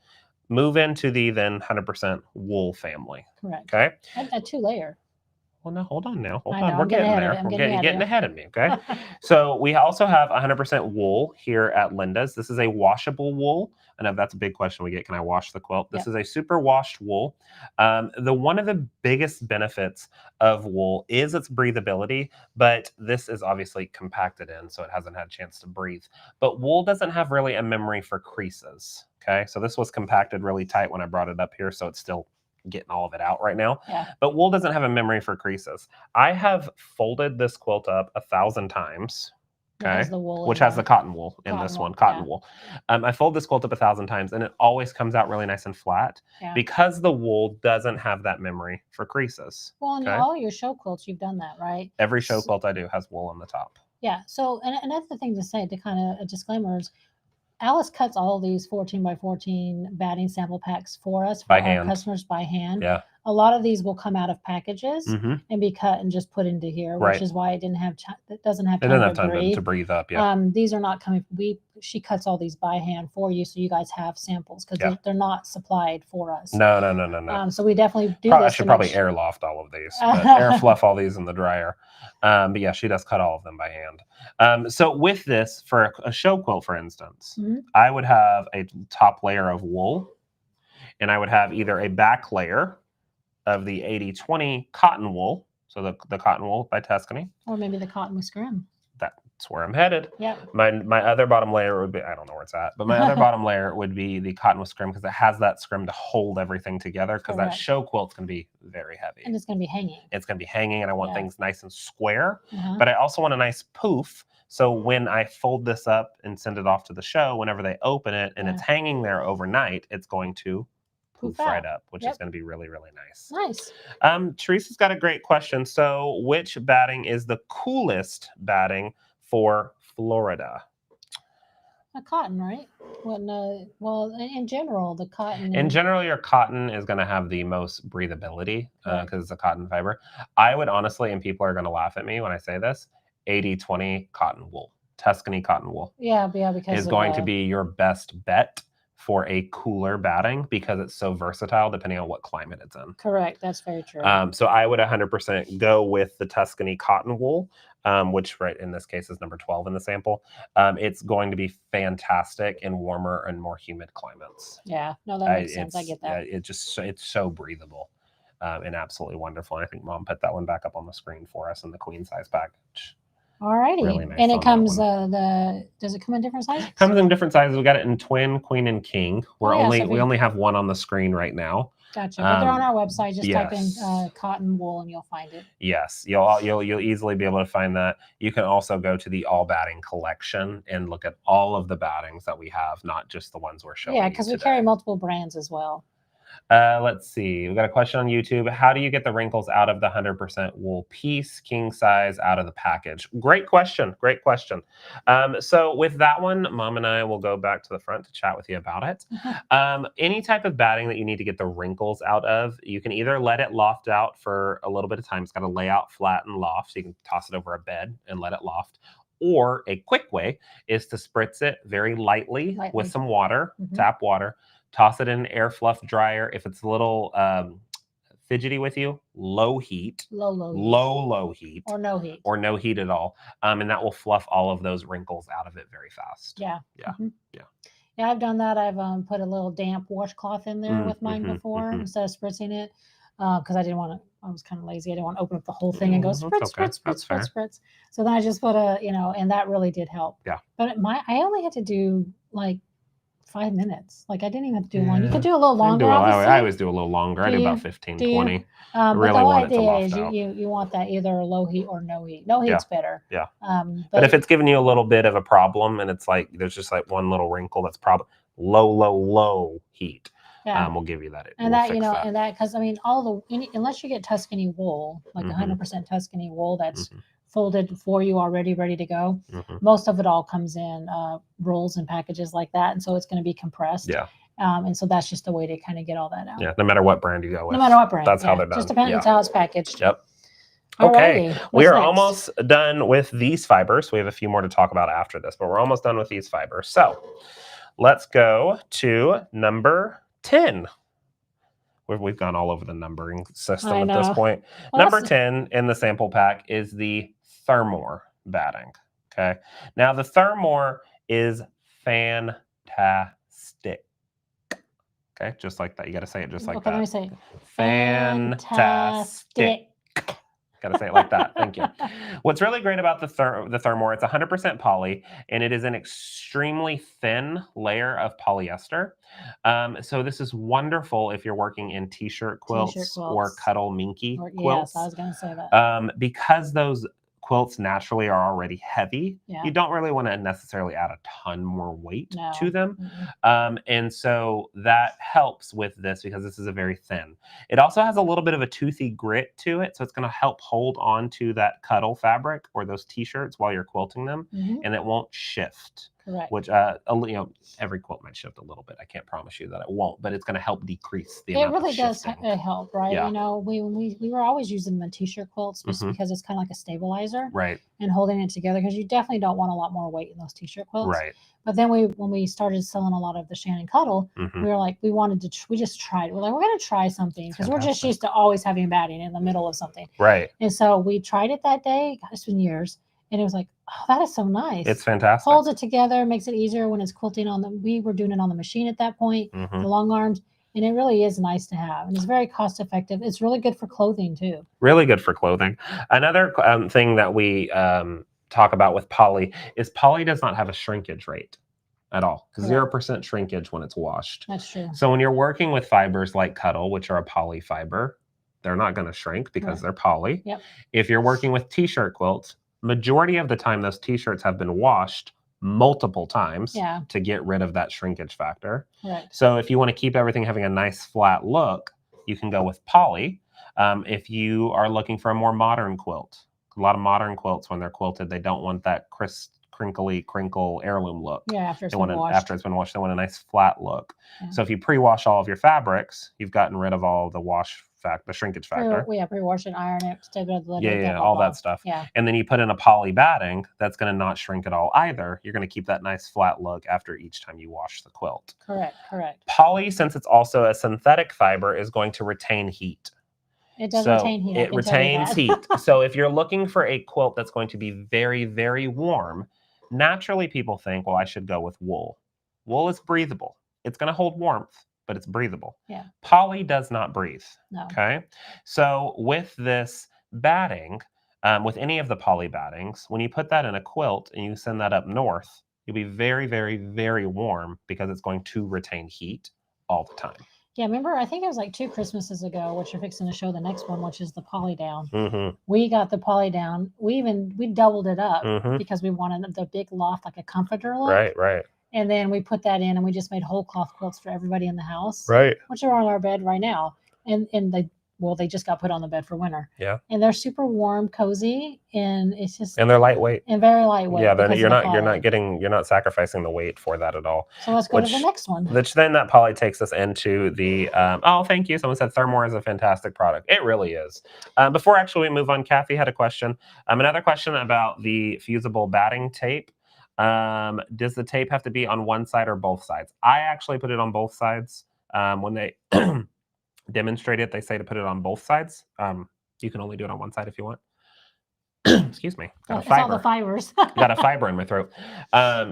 move into the then 100% wool family. Correct. Okay. A 2-layer. Well, no, hold on now. Hold I on. know, We're I'm getting getting ahead of there. it. I'm We're getting getting ahead ahead of me. Okay. So we also have 100% wool here at Linda's. This is a washable wool. I know that's a big question we get. Can I wash the quilt? This is a super washed wool. One of the biggest benefits of wool is its breathability, but this is obviously compacted in, so it hasn't had a chance to breathe. But wool doesn't have really a memory for creases. Okay. So this was compacted really tight when I brought it up here, so it's still getting all of it out right now. Yeah. But wool doesn't have a memory for creases. I have folded this quilt up 1,000 times. Okay. Which has the cotton wool in this one, cotton wool. I fold this quilt up 1,000 times and it always comes out really nice and flat because the wool doesn't have that memory for creases. Well, in all your show quilts, you've done that, right? Every show quilt I do has wool on the top. Yeah. So, and another thing to say, to kind of a disclaimer is, Alice cuts all these 14 by 14 batting sample packs for us, for our customers by hand. Yeah. A lot of these will come out of packages and be cut and just put into here, which is why it doesn't have time to breathe up. Yeah. These are not coming. She cuts all these by hand for you, so you guys have samples because they're not supplied for us. No. So we definitely do. I should probably airloft all of these, air fluff all these in the dryer. But yeah, she does cut all of them by hand. So with this, for a show quilt, for instance, I would have a top layer of wool, and I would have either a back layer of the 80/20 cotton wool, so the cotton wool by Tuscany, or maybe the cotton with scrim. That's where I'm headed. Yeah. My other bottom layer would be, I don't know where it's at, but my other bottom layer would be the cotton with scrim because it has that scrim to hold everything together, because that show quilt's going to be very heavy. And it's going to be hanging. It's going to be hanging, and I want things nice and square, but I also want a nice poof. So when I fold this up and send it off to the show, whenever they open it and it's hanging there overnight, it's going to poof right up, which is going to be really, really nice. Nice. Teresa's got a great question. So which batting is the coolest batting for Florida? Cotton, right? Well, in general, the cotton. In general, your cotton is going to have the most breathability because it's a cotton fiber. I would honestly, and people are going to laugh at me when I say this, 80/20 cotton wool, Tuscany cotton wool. Yeah, because is going to be your best bet for a cooler batting because it's so versatile depending on what climate it's in. Correct. That's very true. So I would 100% go with the Tuscany cotton wool, which right in this case is number 12 in the sample. It's going to be fantastic in warmer and more humid climates. Yeah, no, that makes sense. I get that. It's so breathable. and absolutely wonderful. And I think Mom put that one back up on the screen for us in the queen size package. Alrighty. Really nice And it on that comes one. does it come in different sizes? Comes in different sizes. We got it in twin, queen, and king. Oh, yeah, so we only have one on the screen right now. Gotcha. But they're on our website. Just type in Yes. cotton wool and you'll find it. Yes, you'll easily be able to find that. You can also go to the all batting collection and look at all of the battings that we have, not just the ones we're showing. Yeah, because we carry multiple brands as well. Let's see. We got a question on YouTube. How do you get the wrinkles out of the 100% wool piece, king size, out of the package? Great question. Great question. So with that one, Mom and I will go back to the front to chat with you about it. Any type of batting that you need to get the wrinkles out of, you can either let it loft out for a little bit of time. It's got to lay out flat and loft, so you can toss it over a bed and let it loft. Or a quick way is to spritz it very lightly. With some water, tap water. Toss it in an air fluff dryer. If it's a little fidgety with you, low heat. Low heat. Or no heat. Or no heat at all. And that will fluff all of those wrinkles out of it very fast. Yeah. Yeah. Yeah, I've done that. I've put a little damp washcloth in there with mine before instead of spritzing it because I was kind of lazy. I didn't want to open up the whole thing and go spritz. So then I just put and that really did help. Yeah. But I only had to do like 5 minutes. Like I didn't even have to do long. You could do a little longer. I always do a little longer. I do about 15, 20. I really want it to loft out. You want that either low heat or no heat. No heat's better. Yeah. But if it's giving you a little bit of a problem and it's like there's just like one little wrinkle, that's probably low heat. Yeah. We'll give you that. And that, and that, because I mean, unless you get Tuscany wool, like 100% Tuscany wool that's folded for you already, ready to go. Most of it all comes in rolls and packages like that. And so it's going to be compressed. Yeah. And so that's just the way to kind of get all that out. Yeah. No matter what brand you go with. No matter what brand. That's how they're done. Just depends on how it's packaged. Yep. Okay. We are almost done with these fibers. We have a few more to talk about after this, but we're almost done with these fibers. So let's go to number 10. We've gone all over the numbering system at this point. Well, number 10 in the sample pack is the Thermore batting. Okay. Now the Thermore is fantastic. Okay. Just like that. You got to say it just like that. Let me say fantastic. Got to say it like that. Thank you. What's really great about the Thermore, it's 100% poly, and it is an extremely thin layer of polyester. So this is wonderful if you're working in t-shirt quilts or cuddle minky quilts. Yes, I was going to say that. Because those quilts naturally are already heavy, you don't really want to necessarily add a ton more weight to them. And so that helps with this because this is a very thin. It also has a little bit of a toothy grit to it, so it's going to help hold on to that cuddle fabric or those t-shirts while you're quilting them, and it won't shift. Correct. Which every quilt might shift a little bit. I can't promise you that it won't, but it's going to help decrease the amount of shifting. It really does help, right? Yeah. We were always using the t-shirt quilts just because it's kind of like a stabilizer, right? And holding it together because you definitely don't want a lot more weight in those t-shirt quilts, right? But then when we started selling a lot of the Shannon Cuddle, we were like, we just tried it. We're like, we're going to try something because we're just used to always having batting in the middle of something, right? And so we tried it that day. God, it's been years. And it was like, oh, that is so nice. It's fantastic. Holds it together, makes it easier when it's quilting we were doing it on the machine at that point, the long arms. And it really is nice to have. And it's very cost effective. It's really good for clothing too. Really good for clothing. Another thing that we talk about with poly is poly does not have a shrinkage rate at all. 0% shrinkage when it's washed. That's true. So when you're working with fibers like Cuddle, which are a poly fiber, they're not going to shrink because they're poly. Yep. If you're working with t-shirt quilts, majority of the time those t-shirts have been washed multiple times to get rid of that shrinkage factor. Right. So if you want to keep everything having a nice flat look, you can go with poly. If you are looking for a more modern quilt, a lot of modern quilts, when they're quilted, they don't want that crinkle heirloom look. Yeah, after it's been washed, they want a nice flat look. Yeah. So if you pre-wash all of your fabrics, you've gotten rid of all the the shrinkage factor. Pre-wash and iron it, all that stuff. Yeah. And then you put in a poly batting, that's going to not shrink at all either. You're going to keep that nice flat look after each time you wash the quilt. Correct. Poly, since it's also a synthetic fiber, is going to retain heat. It does retain heat. It retains heat. So if you're looking for a quilt that's going to be very, very warm, naturally people think, well, I should go with wool. Wool is breathable. It's going to hold warmth. but it's breathable. Yeah. Poly does not breathe. No. Okay. So with this batting, with any of the poly battings, when you put that in a quilt and you send that up north, you'll be very, very, very warm because it's going to retain heat all the time. Yeah, remember, I think it was like 2 Christmases ago, which you're fixing to show the next one, which is the poly down. Mm-hmm. We got the poly down. We doubled it up Mm-hmm. because we wanted the big loft, like a comforter look. Right, right. And then we put that in and we just made whole cloth quilts for everybody in the house. Right. Which are on our bed right now. And they just got put on the bed for winter. Yeah. And they're super warm, cozy, and it's just, and they're lightweight. And very lightweight. Yeah, you're not sacrificing the weight for that at all. So let's go to the next one. Which then that poly takes us into the oh, thank you. Someone said Thermore is a fantastic product. It really is. Before actually we move on, Kathy had a question. Another question about the fusible batting tape. Does the tape have to be on one side or both sides? I actually put it on both sides. When they demonstrate it, they say to put it on both sides. You can only do it on one side if you want. Excuse me. Got all the fibers. Got a fiber in my throat.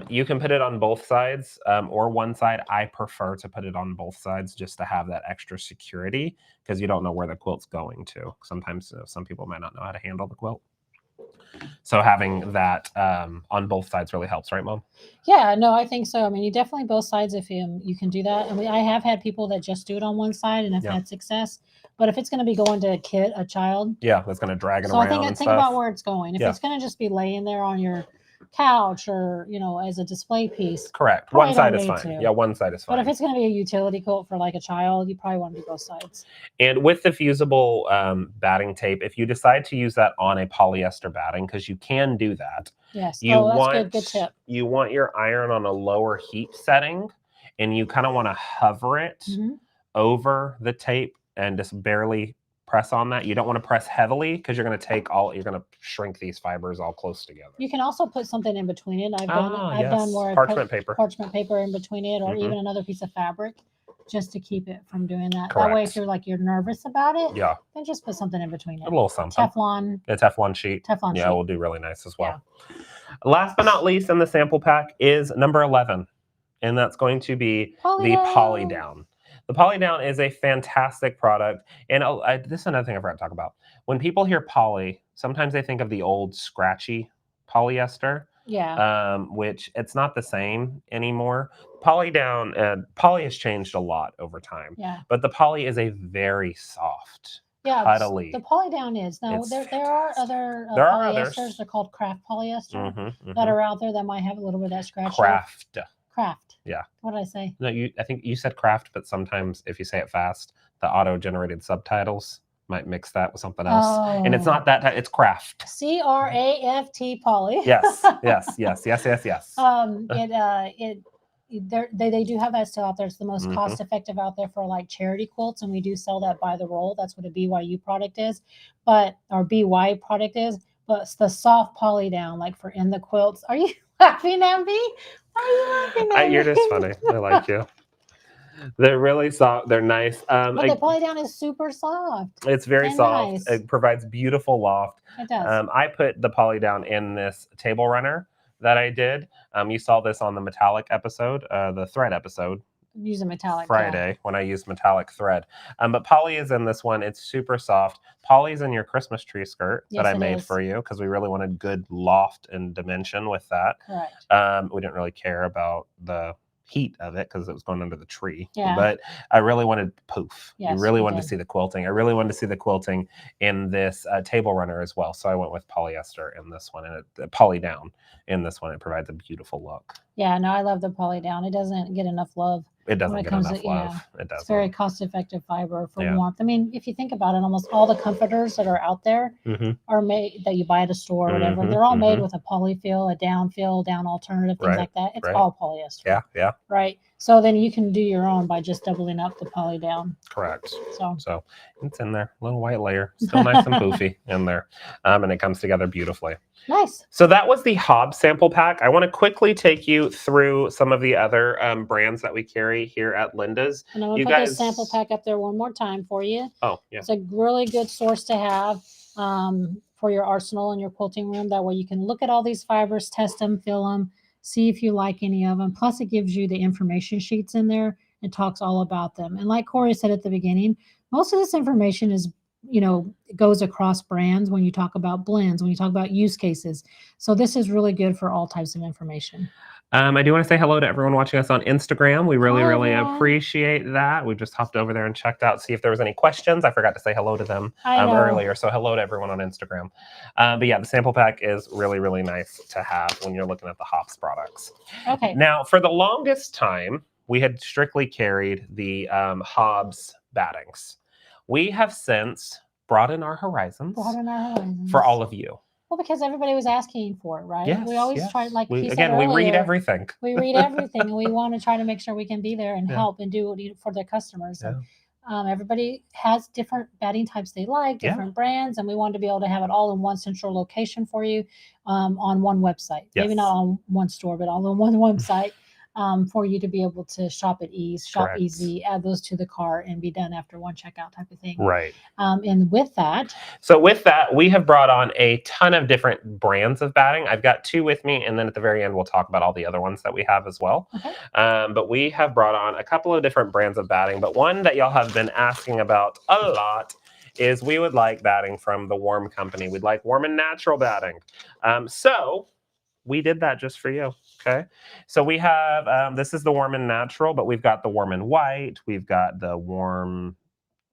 You can put it on both sides or one side. I prefer to put it on both sides just to have that extra security because you don't know where the quilt's going to. Sometimes some people might not know how to handle the quilt. So having that on both sides really helps, right, Mom? Yeah, no, I think so. I mean, you definitely both sides if you can do that. I mean, I have had people that just do it on one side and have had success. But if it's going to be going to a child, that's going to drag it around. So I think about where it's going. If it's going to just be laying there on your couch or as a display piece, correct. One side is fine. Yeah, one side is fine. But if it's going to be a utility quilt for like a child, you probably want to do both sides. And with the fusible batting tape, if you decide to use that on a polyester batting, because you can do that. Yes. That's good tip. You want your iron on a lower heat setting, and you kind of want to hover it over the tape and just barely press on that. You don't want to press heavily because you're going to shrink these fibers all close together. You can also put something in between it. I've done where parchment paper in between it, or even another piece of fabric, just to keep it from doing that. Correct. That way, if you're nervous about it, then just put something in between it. A little something. Teflon. A Teflon sheet. Yeah, will do really nice as well. Yeah. Last but not least in the sample pack is number 11, and that's going to be the Poly Down. The Poly Down is a fantastic product, and this is another thing I forgot to talk about. When people hear poly, sometimes they think of the old scratchy polyester. Yeah. Which it's not the same anymore. Poly Down, poly has changed a lot over time. Yeah. But the poly is a very soft, cuddly. The Poly Down is. Now, there are other polyesters. They're called craft polyester that are out there that might have a little bit of that scratch. Craft. Yeah. What did I say? No, I think you said craft, but sometimes if you say it fast, the auto-generated subtitles might mix that with something else. Oh. And it's not that, it's craft. CRAFT poly. Yes. They do have that still out there. It's the most cost effective out there for like charity quilts, and we do sell that by the roll. That's what a BYU product is, but BY product is. But it's the soft Poly Down, like for in the quilts. Are you laughing at me? Are you laughing at me? You're just funny. I like you. They're really soft. They're nice. But the Poly Down is super soft. It's very soft. Nice. It provides beautiful loft. It does. I put the Poly Down in this table runner that I did. You saw this on the metallic episode, the thread episode. Use a metallic Friday when I used metallic thread. But Poly is in this one. It's super soft. Poly's in your Christmas tree skirt that I made for you because we really wanted good loft and dimension with that. Correct. We didn't really care about the heat of it because it was going under the tree. Yeah. But I really wanted poof. Yes, you really wanted to see the quilting. I really wanted to see the quilting in this table runner as well. So I went with polyester in this one, and Poly Down in this one. It provides a beautiful look. Yeah, no, I love the Poly Down. It doesn't get enough love. It doesn't get enough love. It doesn't. It's very cost-effective fiber for warmth. I mean, if you think about it, almost all the comforters that are out there are made that you buy at a store or whatever. They're all made with a polyfill, a down alternative, things like that. It's all polyester. Yeah. Right. So then you can do your own by just doubling up the Poly Down. Correct. So it's in there, little white layer, still nice and poofy in there, and it comes together beautifully. Nice. So that was the Hobbs sample pack. I want to quickly take you through some of the other brands that we carry here at Linda's. And I'm going to put this sample pack up there one more time for you. Oh, yeah. It's a really good source to have for your arsenal and your quilting room. That way you can look at all these fibers, test them, feel them, see if you like any of them. Plus, it gives you the information sheets in there It talks all about them. And like Corey said at the beginning, most of this information is, goes across brands when you talk about blends, when you talk about use cases. So this is really good for all types of information. I do want to say hello to everyone watching us on Instagram. We really, Hi, really everyone. appreciate that. We just hopped over there and checked out, see if there was any questions. I forgot to say hello to them earlier. So hello to everyone on Instagram. But yeah, the sample pack is really, really nice to have when you're looking at the hops products. Okay. Now, for the longest time, we had strictly carried the Hobbs battings. We have since broadened our horizons for all of you. Well, because everybody was asking for it, right? Yes, we always try, like he said again, earlier, we read everything. We read everything, and we want to try to make sure we can be there and help and do for their customers. Yeah. And, everybody has different batting types they like, different brands, and we want to be able to have it all in one central location for you on one website. Yes. Maybe not on one store, but all on one website. For you to be able to shop at ease, shop easy, add those to the cart, and be done after one checkout type of thing. Right. And with that, we have brought on a ton of different brands of batting. I've got 2 with me, and then at the very end, we'll talk about all the other ones that we have as well. Okay. But we have brought on a couple of different brands of batting, but one that y'all have been asking about a lot is we would like batting from the Warm Company. We'd like warm and natural batting. So we did that just for you. Okay. So we have, this is the warm and natural, but we've got the warm and white. We've got the warm,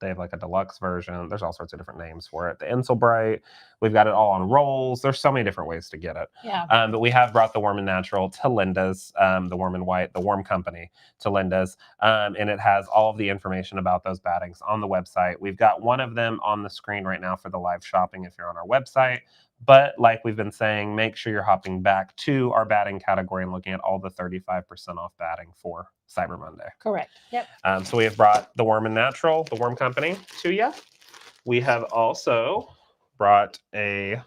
they have like a deluxe version. There's all sorts of different names for it. The Insel Bright, we've got it all on rolls. There's so many different ways to get it. Yeah. But we have brought the warm and natural to Linda's, the warm and white, the Warm Company to Linda's. And it has all of the information about those battings on the website. We've got one of them on the screen right now for the live shopping if you're on our website. But like we've been saying, make sure you're hopping back to our batting category and looking at all the 35% off batting for Cyber Monday. Correct. Yep. So we have brought the Warm and Natural, the Warm Company to you. We have also brought a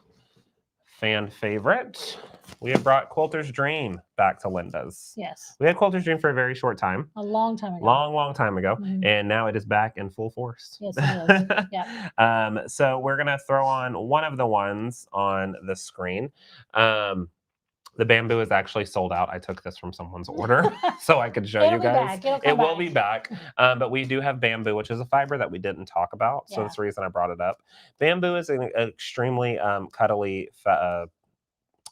fan favorite. We have brought Quilter's Dream back to Linda's. Yes. We had Quilter's Dream for a very short time. A long time ago. Long time ago. Mm-hmm. And now it is back in full force. Yes, it is. Yeah. So we're going to throw on one of the ones on the screen. The bamboo is actually sold out. I took this from someone's order so I could show you guys. It will be back. But we do have bamboo, which is a fiber that we didn't talk about. So that's the reason I brought it up. Bamboo is an extremely cuddly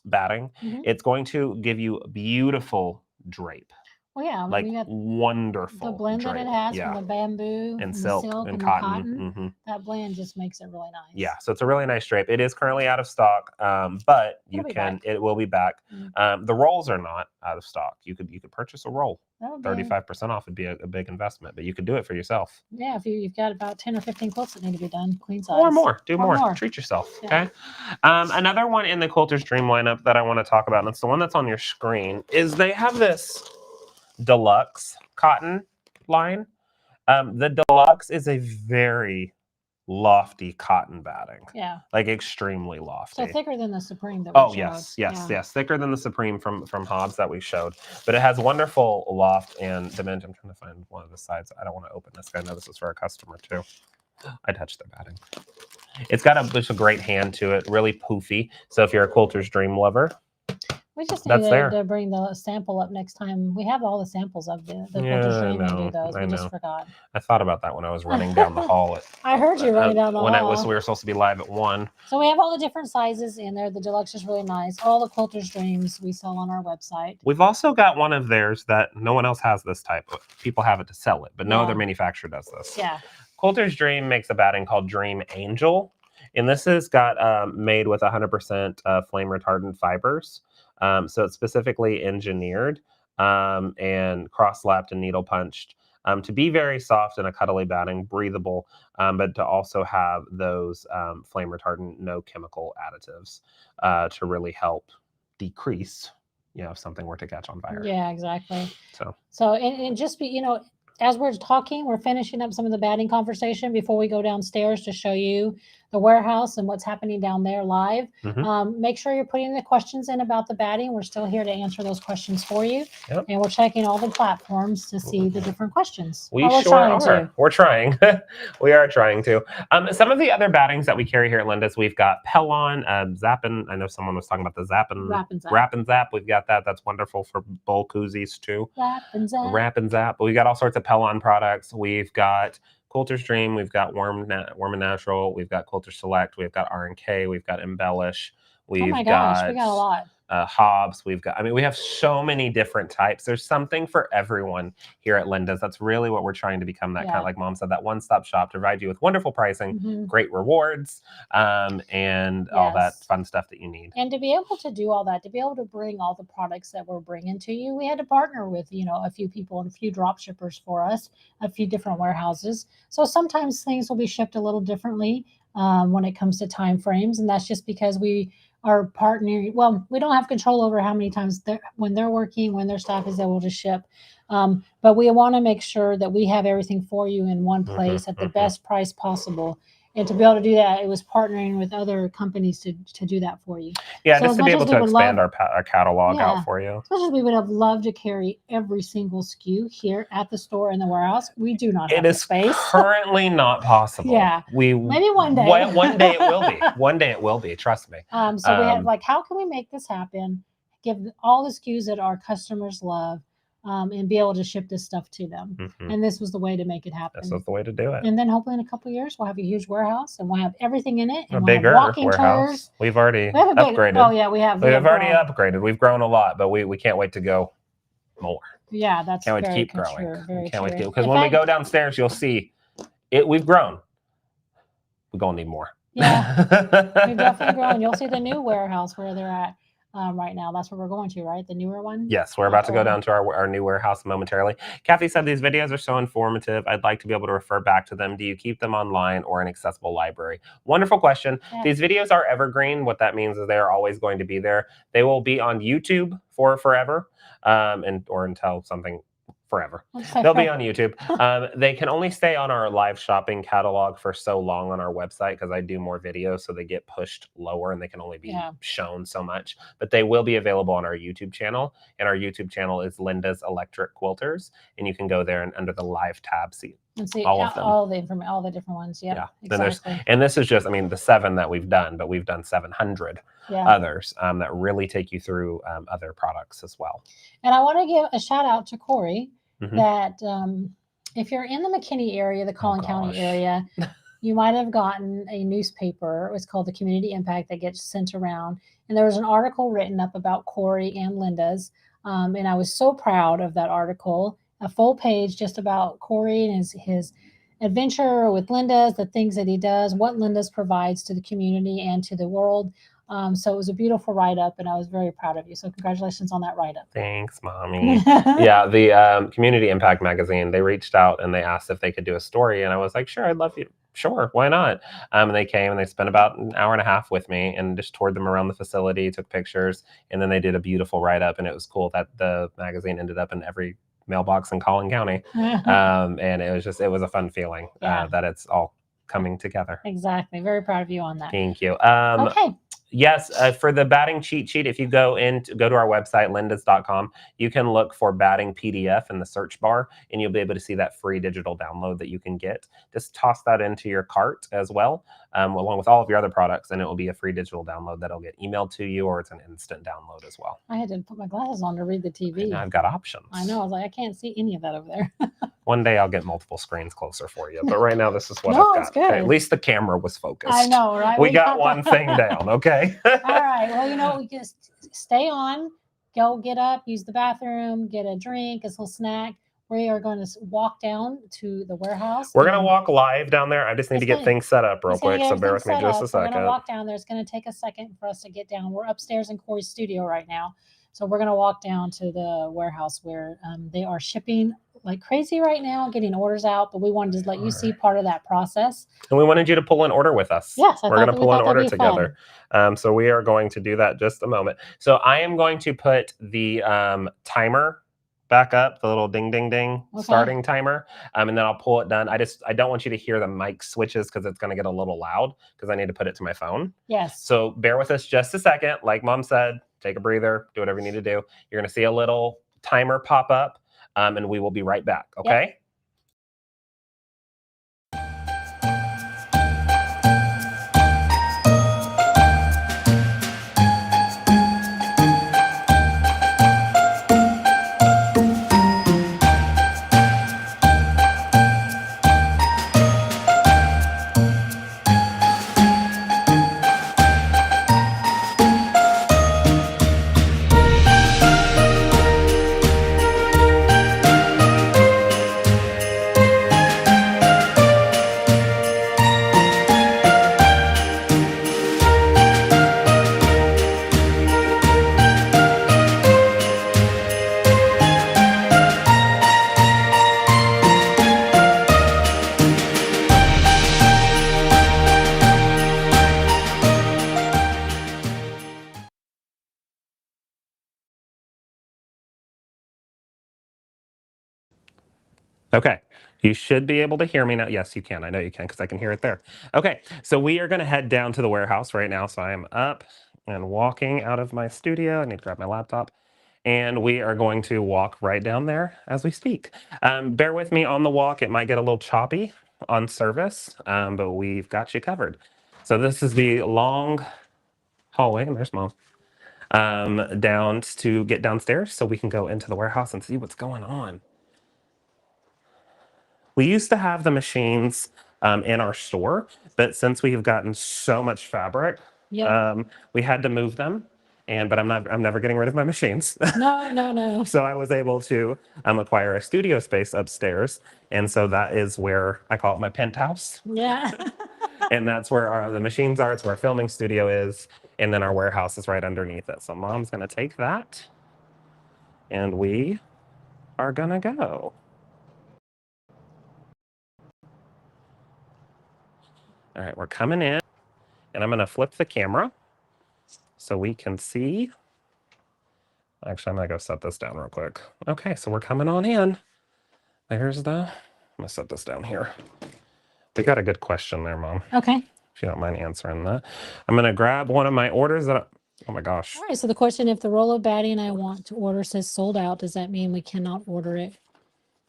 batting. Mm-hmm. It's going to give you beautiful drape. Well, yeah, like wonderful. The blend drape. that it has from the bamboo and silk and cotton. Mm-hmm. That blend just makes it really nice. Yeah, so it's a really nice drape. It is currently out of stock, but it will be back. Mm-hmm. The rolls are not out of stock. You could purchase a roll. 35% off would be a big investment, but you could do it for yourself. Yeah, if you've got about 10 or 15 quilts that need to be done, queen size. Or more. Do more. Treat yourself. Yeah. Okay. Another one in the Quilter's Dream lineup that I want to talk about, and it's the one that's on your screen, is they have this Deluxe cotton line. The Deluxe is a very lofty cotton batting. Yeah. Like extremely lofty. So thicker than the Supreme that we showed. Yes. Thicker than the Supreme from Hobbs that we showed. But it has wonderful loft and dimension. I'm trying to find one of the sides. I don't want to open this. I know this is for a customer too. I touched their batting. It's got a great hand to it, really poofy. So if you're a Quilter's Dream lover, we just need to bring the sample up next time. We have all the samples of the Quilter's Dream and do those. We just forgot. I thought about that when I was running down the hall. I heard you running down the hall. We were supposed to be live at 1. So we have all the different sizes in there. The Deluxe is really nice. All the Quilter's Dreams we sell on our website. We've also got one of theirs that no one else has this type of. People have it to sell it, but no other manufacturer does this. Yeah. Quilter's Dream makes a batting called Dream Angel. And this is got made with 100% flame retardant fibers. So it's specifically engineered and cross-lapped and needle punched to be very soft and a cuddly batting, breathable, but to also have those flame retardant, no chemical additives to really help decrease, if something were to catch on fire. Yeah, exactly. So and just be, as we're talking, we're finishing up some of the batting conversation before we go downstairs to show you the warehouse and what's happening down there live. Mm-hmm. Make sure you're putting the questions in about the batting. We're still here to answer those questions for you. Yep. And we're checking all the platforms to see the different questions. We're trying. We are trying to. Some of the other battings that we carry here at Linda's, we've got Pellon, Zappin. I know someone was talking about the Zappin. Wrap and Zap. We've got that. That's wonderful for bowl koozies too. Wrap and Zap. But we got all sorts of Repel-On products. We've got Quilter's Dream. We've got Warm and Natural. We've got Quilter Select. We've got R&K. We've got Embellish. Oh my gosh, we got a lot. Hobbs. We have so many different types. There's something for everyone here at Linda's. That's really what we're trying to become, that kind of, like Mom said, that one-stop shop to provide you with wonderful pricing, great rewards, and all that fun stuff that you need. And to be able to do all that, to be able to bring all the products that we're bringing to you, we had to partner with, a few people and a few drop shippers for us, a few different warehouses. So sometimes things will be shipped a little differently when it comes to time frames, and that's just because we are partnering. Well, we don't have control over how many times when they're working, when their staff is able to ship. But we want to make sure that we have everything for you in one place at the best price possible. And to be able to do that, it was partnering with other companies to do that for you. Yeah, so just to be able to expand our catalog out for you. As much as we would have loved to carry every single SKU here at the store in the warehouse, we do not have the space. It is currently not possible. Maybe one day. One day it will be. One day it will be. Trust me. So we have how can we make this happen? Give all the SKUs that our customers love. And be able to ship this stuff to them. And this was the way to make it happen. This was the way to do it. And then hopefully in a couple of years, we'll have a huge warehouse and we'll have everything in it. And a bigger warehouse. We've already upgraded. Oh, yeah, we have. We've already upgraded. We've grown a lot, but we can't wait to go more. Yeah, that's can't wait to keep growing. Very can't wait to because when we go downstairs, you'll see it. We've grown. We're going to need more. Yeah, we've definitely grown. You'll see the new warehouse where they're at. Right now, that's where we're going to, right? The newer one? Yes, we're about to go down to our new warehouse momentarily. Kathy said these videos are so informative. I'd like to be able to refer back to them. Do you keep them online or an accessible library? Wonderful question. Yeah. These videos are evergreen. What that means is they are always going to be there. They will be on YouTube for forever, or until something forever. They'll be on YouTube. They can only stay on our live shopping catalog for so long on our website because I do more videos, so they get pushed lower and they can only be shown so much. But they will be available on our YouTube channel, and our YouTube channel is Linda's Electric Quilters, and you can go there and under the live tab see all of them. All the different ones. Yeah, exactly. And this is just, the 7 that we've done, but we've done 700 others that really take you through other products as well. And I want to give a shout out to Corey. That if you're in the McKinney area, the Collin County area, you might have gotten a newspaper. It was called the Community Impact that gets sent around. And there was an article written up about Corey and Linda's. And I was so proud of that article, a full page just about Corey and his adventure with Linda's, the things that he does, what Linda's provides to the community and to the world. So it was a beautiful write-up, and I was very proud of you. So congratulations on that write-up. Thanks, Mommy. Yeah, the Community Impact magazine, they reached out and they asked if they could do a story. And I was like, sure, I'd love you. Sure, why not? And they came and they spent about an hour and a half with me and just toured them around the facility, took pictures, and then they did a beautiful write-up. And it was cool that the magazine ended up in every mailbox in Collin County. And it was a fun feeling that it's all coming together. Exactly. Very proud of you on that. Thank you. Okay. Yes, for the batting cheat sheet, if you go to our website, lindas.com, you can look for batting PDF in the search bar, and you'll be able to see that free digital download that you can get. Just toss that into your cart as well, along with all of your other products, and it will be a free digital download that'll get emailed to you, or it's an instant download as well. I had to put my glasses on to read the TV. And I've got options. I know. I was like, I can't see any of that over there. One day I'll get multiple screens closer for you, but right now this is what I've got. It's good. Okay, at least the camera was focused. I know, right? We got one thing down, okay? All right. Well, we can stay on, go get up, use the bathroom, get a drink, a little snack. We are going to walk down to the warehouse. We're going to walk live down there. I just need to get things set up real quick, so bear with me just a second. We're going to walk down there. It's going to take a second for us to get down. We're upstairs in Corey's studio right now. So we're going to walk down to the warehouse where they are shipping like crazy right now, getting orders out, but we wanted to let you see part of that process. And we wanted you to pull an order with us. Yes, we're going to pull an order together. So we are going to do that just a moment. So I am going to put the timer back up, the little ding, ding, ding starting timer. And then I'll pull it done. I don't want you to hear the mic switches because it's going to get a little loud because I need to put it to my phone. Yes. So bear with us just a second. Like Mom said, take a breather, do whatever you need to do. You're going to see a little timer pop up. And we will be right back, okay? Yep. Okay, you should be able to hear me now. Yes, you can. I know you can because I can hear it there. Okay, so we are going to head down to the warehouse right now. So I am up and walking out of my studio. I need to grab my laptop. And we are going to walk right down there as we speak. Bear with me on the walk. It might get a little choppy on service, but we've got you covered. So this is the long hallway, and there's Mom, down to get downstairs so we can go into the warehouse and see what's going on. We used to have the machines in our store, but since we have gotten so much fabric, we had to move them. But I'm never getting rid of my machines. No. So I was able to acquire a studio space upstairs, and so that is where I call it my penthouse. Yeah. And that's where the machines are. It's where our filming studio is, and then our warehouse is right underneath it. So Mom's gonna take that, and we are gonna go. All right, we're coming in, and I'm gonna flip the camera so we can see. Actually, I'm gonna go set this down real quick. Okay, so we're coming on in. I'm gonna set this down here. We got a good question there, Mom. Okay. If you don't mind answering that. I'm gonna grab one of my orders oh my gosh. All right, so the question, if the roll of batting I want to order says sold out, does that mean we cannot order it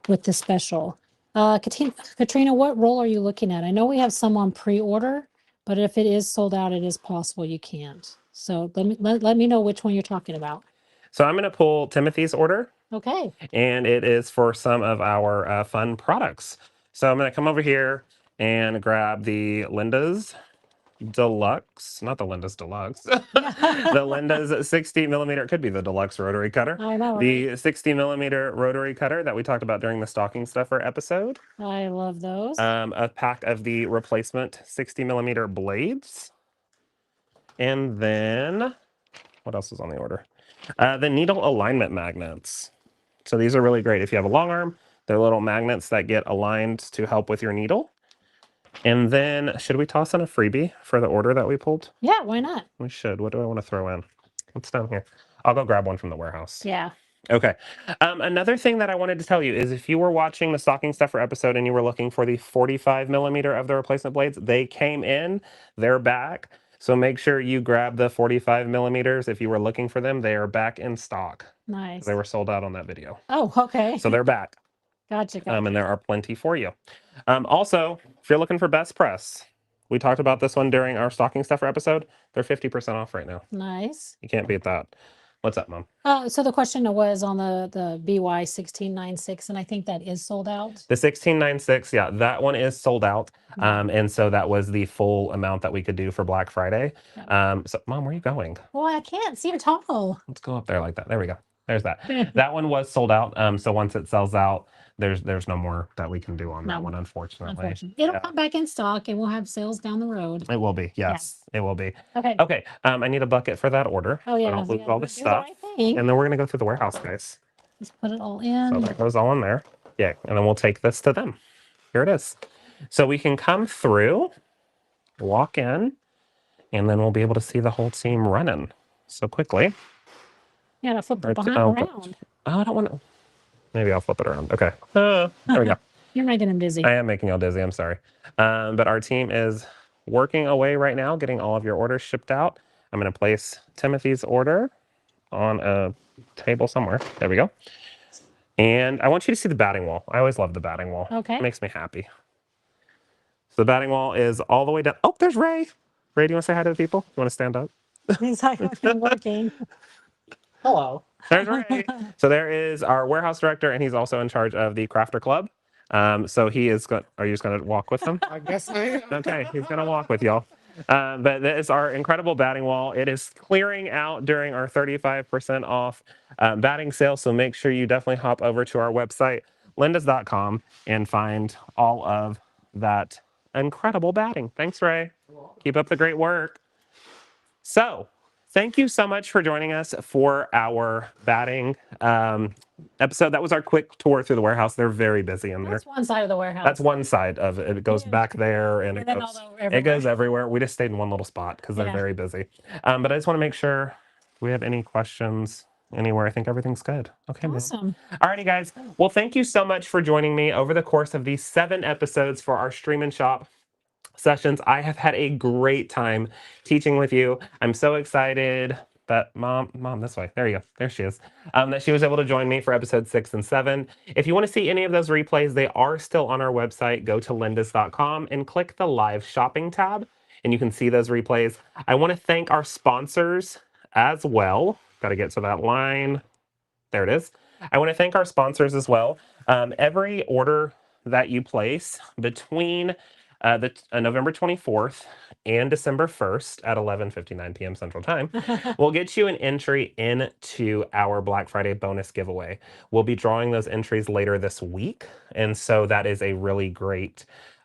with the special? Katrina, what roll are you looking at? I know we have some on pre-order, but if it is sold out, it is possible you can't. So let me know which one you're talking about. So I'm gonna pull Timothy's order. Okay. And it is for some of our fun products. So I'm gonna come over here and grab the Linda's Deluxe, not the Linda's Deluxe, the Linda's 60 millimeter, it could be the Deluxe rotary cutter. I know, The 60 millimeter rotary cutter that we talked about during the stocking stuffer episode. I love those. A pack of the replacement 60 millimeter blades. And then, what else is on the order? The needle alignment magnets. So these are really great if you have a long arm. They're little magnets that get aligned to help with your needle. And then, should we toss in a freebie for the order that we pulled? Yeah, why not? We should. What do I want to throw in? What's down here? I'll go grab one from the warehouse. Yeah. Okay. Another thing that I wanted to tell you is if you were watching the stocking stuffer episode and you were looking for the 45 millimeter of the replacement blades, they came in. They're back. So make sure you grab the 45 millimeters if you were looking for them. They are back in stock. Nice. They were sold out on that video. Oh, okay. So they're back. Gotcha. And there are plenty for you. Also, if you're looking for best press, we talked about this one during our stocking stuffer episode. They're 50% off right now. Nice. You can't beat that. What's up, Mom? So the question was on the BY 1696, and I think that is sold out. The 1696, yeah, that one is sold out. And so that was the full amount that we could do for Black Friday. So, Mom, where are you going? Well, I can't see your tall. Let's go up there like that. There we go. There's that. That one was sold out. So once it sells out, there's no more that we can do on that one, unfortunately. It'll come back in stock and we'll have sales down the road. It will be. Yes, it will be. Okay. I need a bucket for that order. Oh, yeah. I don't lose all this stuff. And then we're going to go through the warehouse, guys. Just put it all in. So that goes all in there. Yeah. And then we'll take this to them. Here it is. So we can come through, walk in, and then we'll be able to see the whole team running so quickly. Yeah, to flip it around. Oh, I don't want to. Maybe I'll flip it around. Okay. There we go. You're making him dizzy. I am making y'all dizzy. I'm sorry. But our team is working away right now, getting all of your orders shipped out. I'm going to place Timothy's order on a table somewhere. There we go. And I want you to see the batting wall. I always love the batting wall. Okay. It makes me happy. So the batting wall is all the way down. Oh, there's Ray. Ray, do you want to say hi to the people? You want to stand up? He's like, I'm working. Hello. There's Ray. So there is our warehouse director, and he's also in charge of the Crafter Club. So he is going. Are you just going to walk with him? I guess I am. Okay, he's going to walk with y'all. But that is our incredible batting wall. It is clearing out during our 35% off batting sale. So make sure you definitely hop over to our website, lindas.com, and find all of that incredible batting. Thanks, Ray. Keep up the great work. So thank you so much for joining us for our batting episode. That was our quick tour through the warehouse. They're very busy in there. That's one side of the warehouse. That's one side of it. It goes back there and it goes everywhere. We just stayed in one little spot because they're very busy. But I just want to make sure, do we have any questions anywhere. I think everything's good. Okay, Mom. Awesome. Alrighty, guys. Well, thank you so much for joining me over the course of these 7 episodes for our Stream and Shop sessions. I have had a great time teaching with you. I'm so excited that mom, this way. There you go. There she is. That she was able to join me for episode 6 and 7. If you want to see any of those replays, they are still on our website. Go to lindus.com and click the live shopping tab, and you can see those replays. I want to thank our sponsors as well. Got to get to that line. There it is. I want to thank our sponsors as well. Every order that you place between November 24th and December 1st at 11:59 p.m. Central Time will get you an entry into our Black Friday bonus giveaway. We'll be drawing those entries later this week, and so that is a really great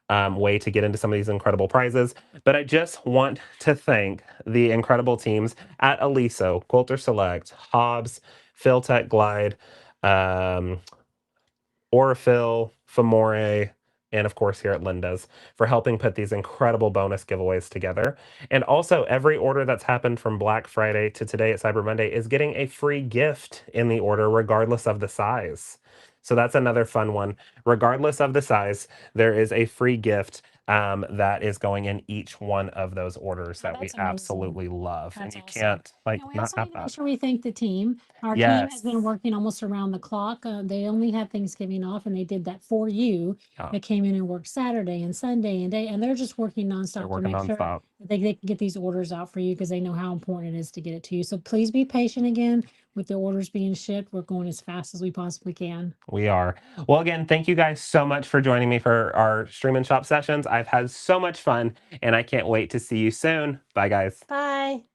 way to get into some of these incredible prizes. But I just want to thank the incredible teams at Aliso, Quilter Select, Hobbs, Philtech Glide, Orifil, Famore, and of course here at Linda's for helping put these incredible bonus giveaways together. And also every order that's happened from Black Friday to today at Cyber Monday is getting a free gift in the order regardless of the size. So that's another fun one. Regardless of the size, there is a free gift that is going in each one of those orders that we that's amazing. absolutely love. That's and you awesome. can't like And we not also have need to make that. sure we thank the team. Our team has Yes. been working almost around the clock. They only had Thanksgiving off, and they did that for you. Yeah. They came in and worked Saturday and Sunday and day, and they're just working They're nonstop to working make sure nonstop. that they can get these orders out for you because they know how important it is to get it to you. So please be patient again with the orders being shipped. We're going as fast as we possibly can. We are. Well, again, thank you guys so much for joining me for our Stream and Shop sessions. I've had so much fun, and I can't wait to see you soon. Bye, guys. Bye.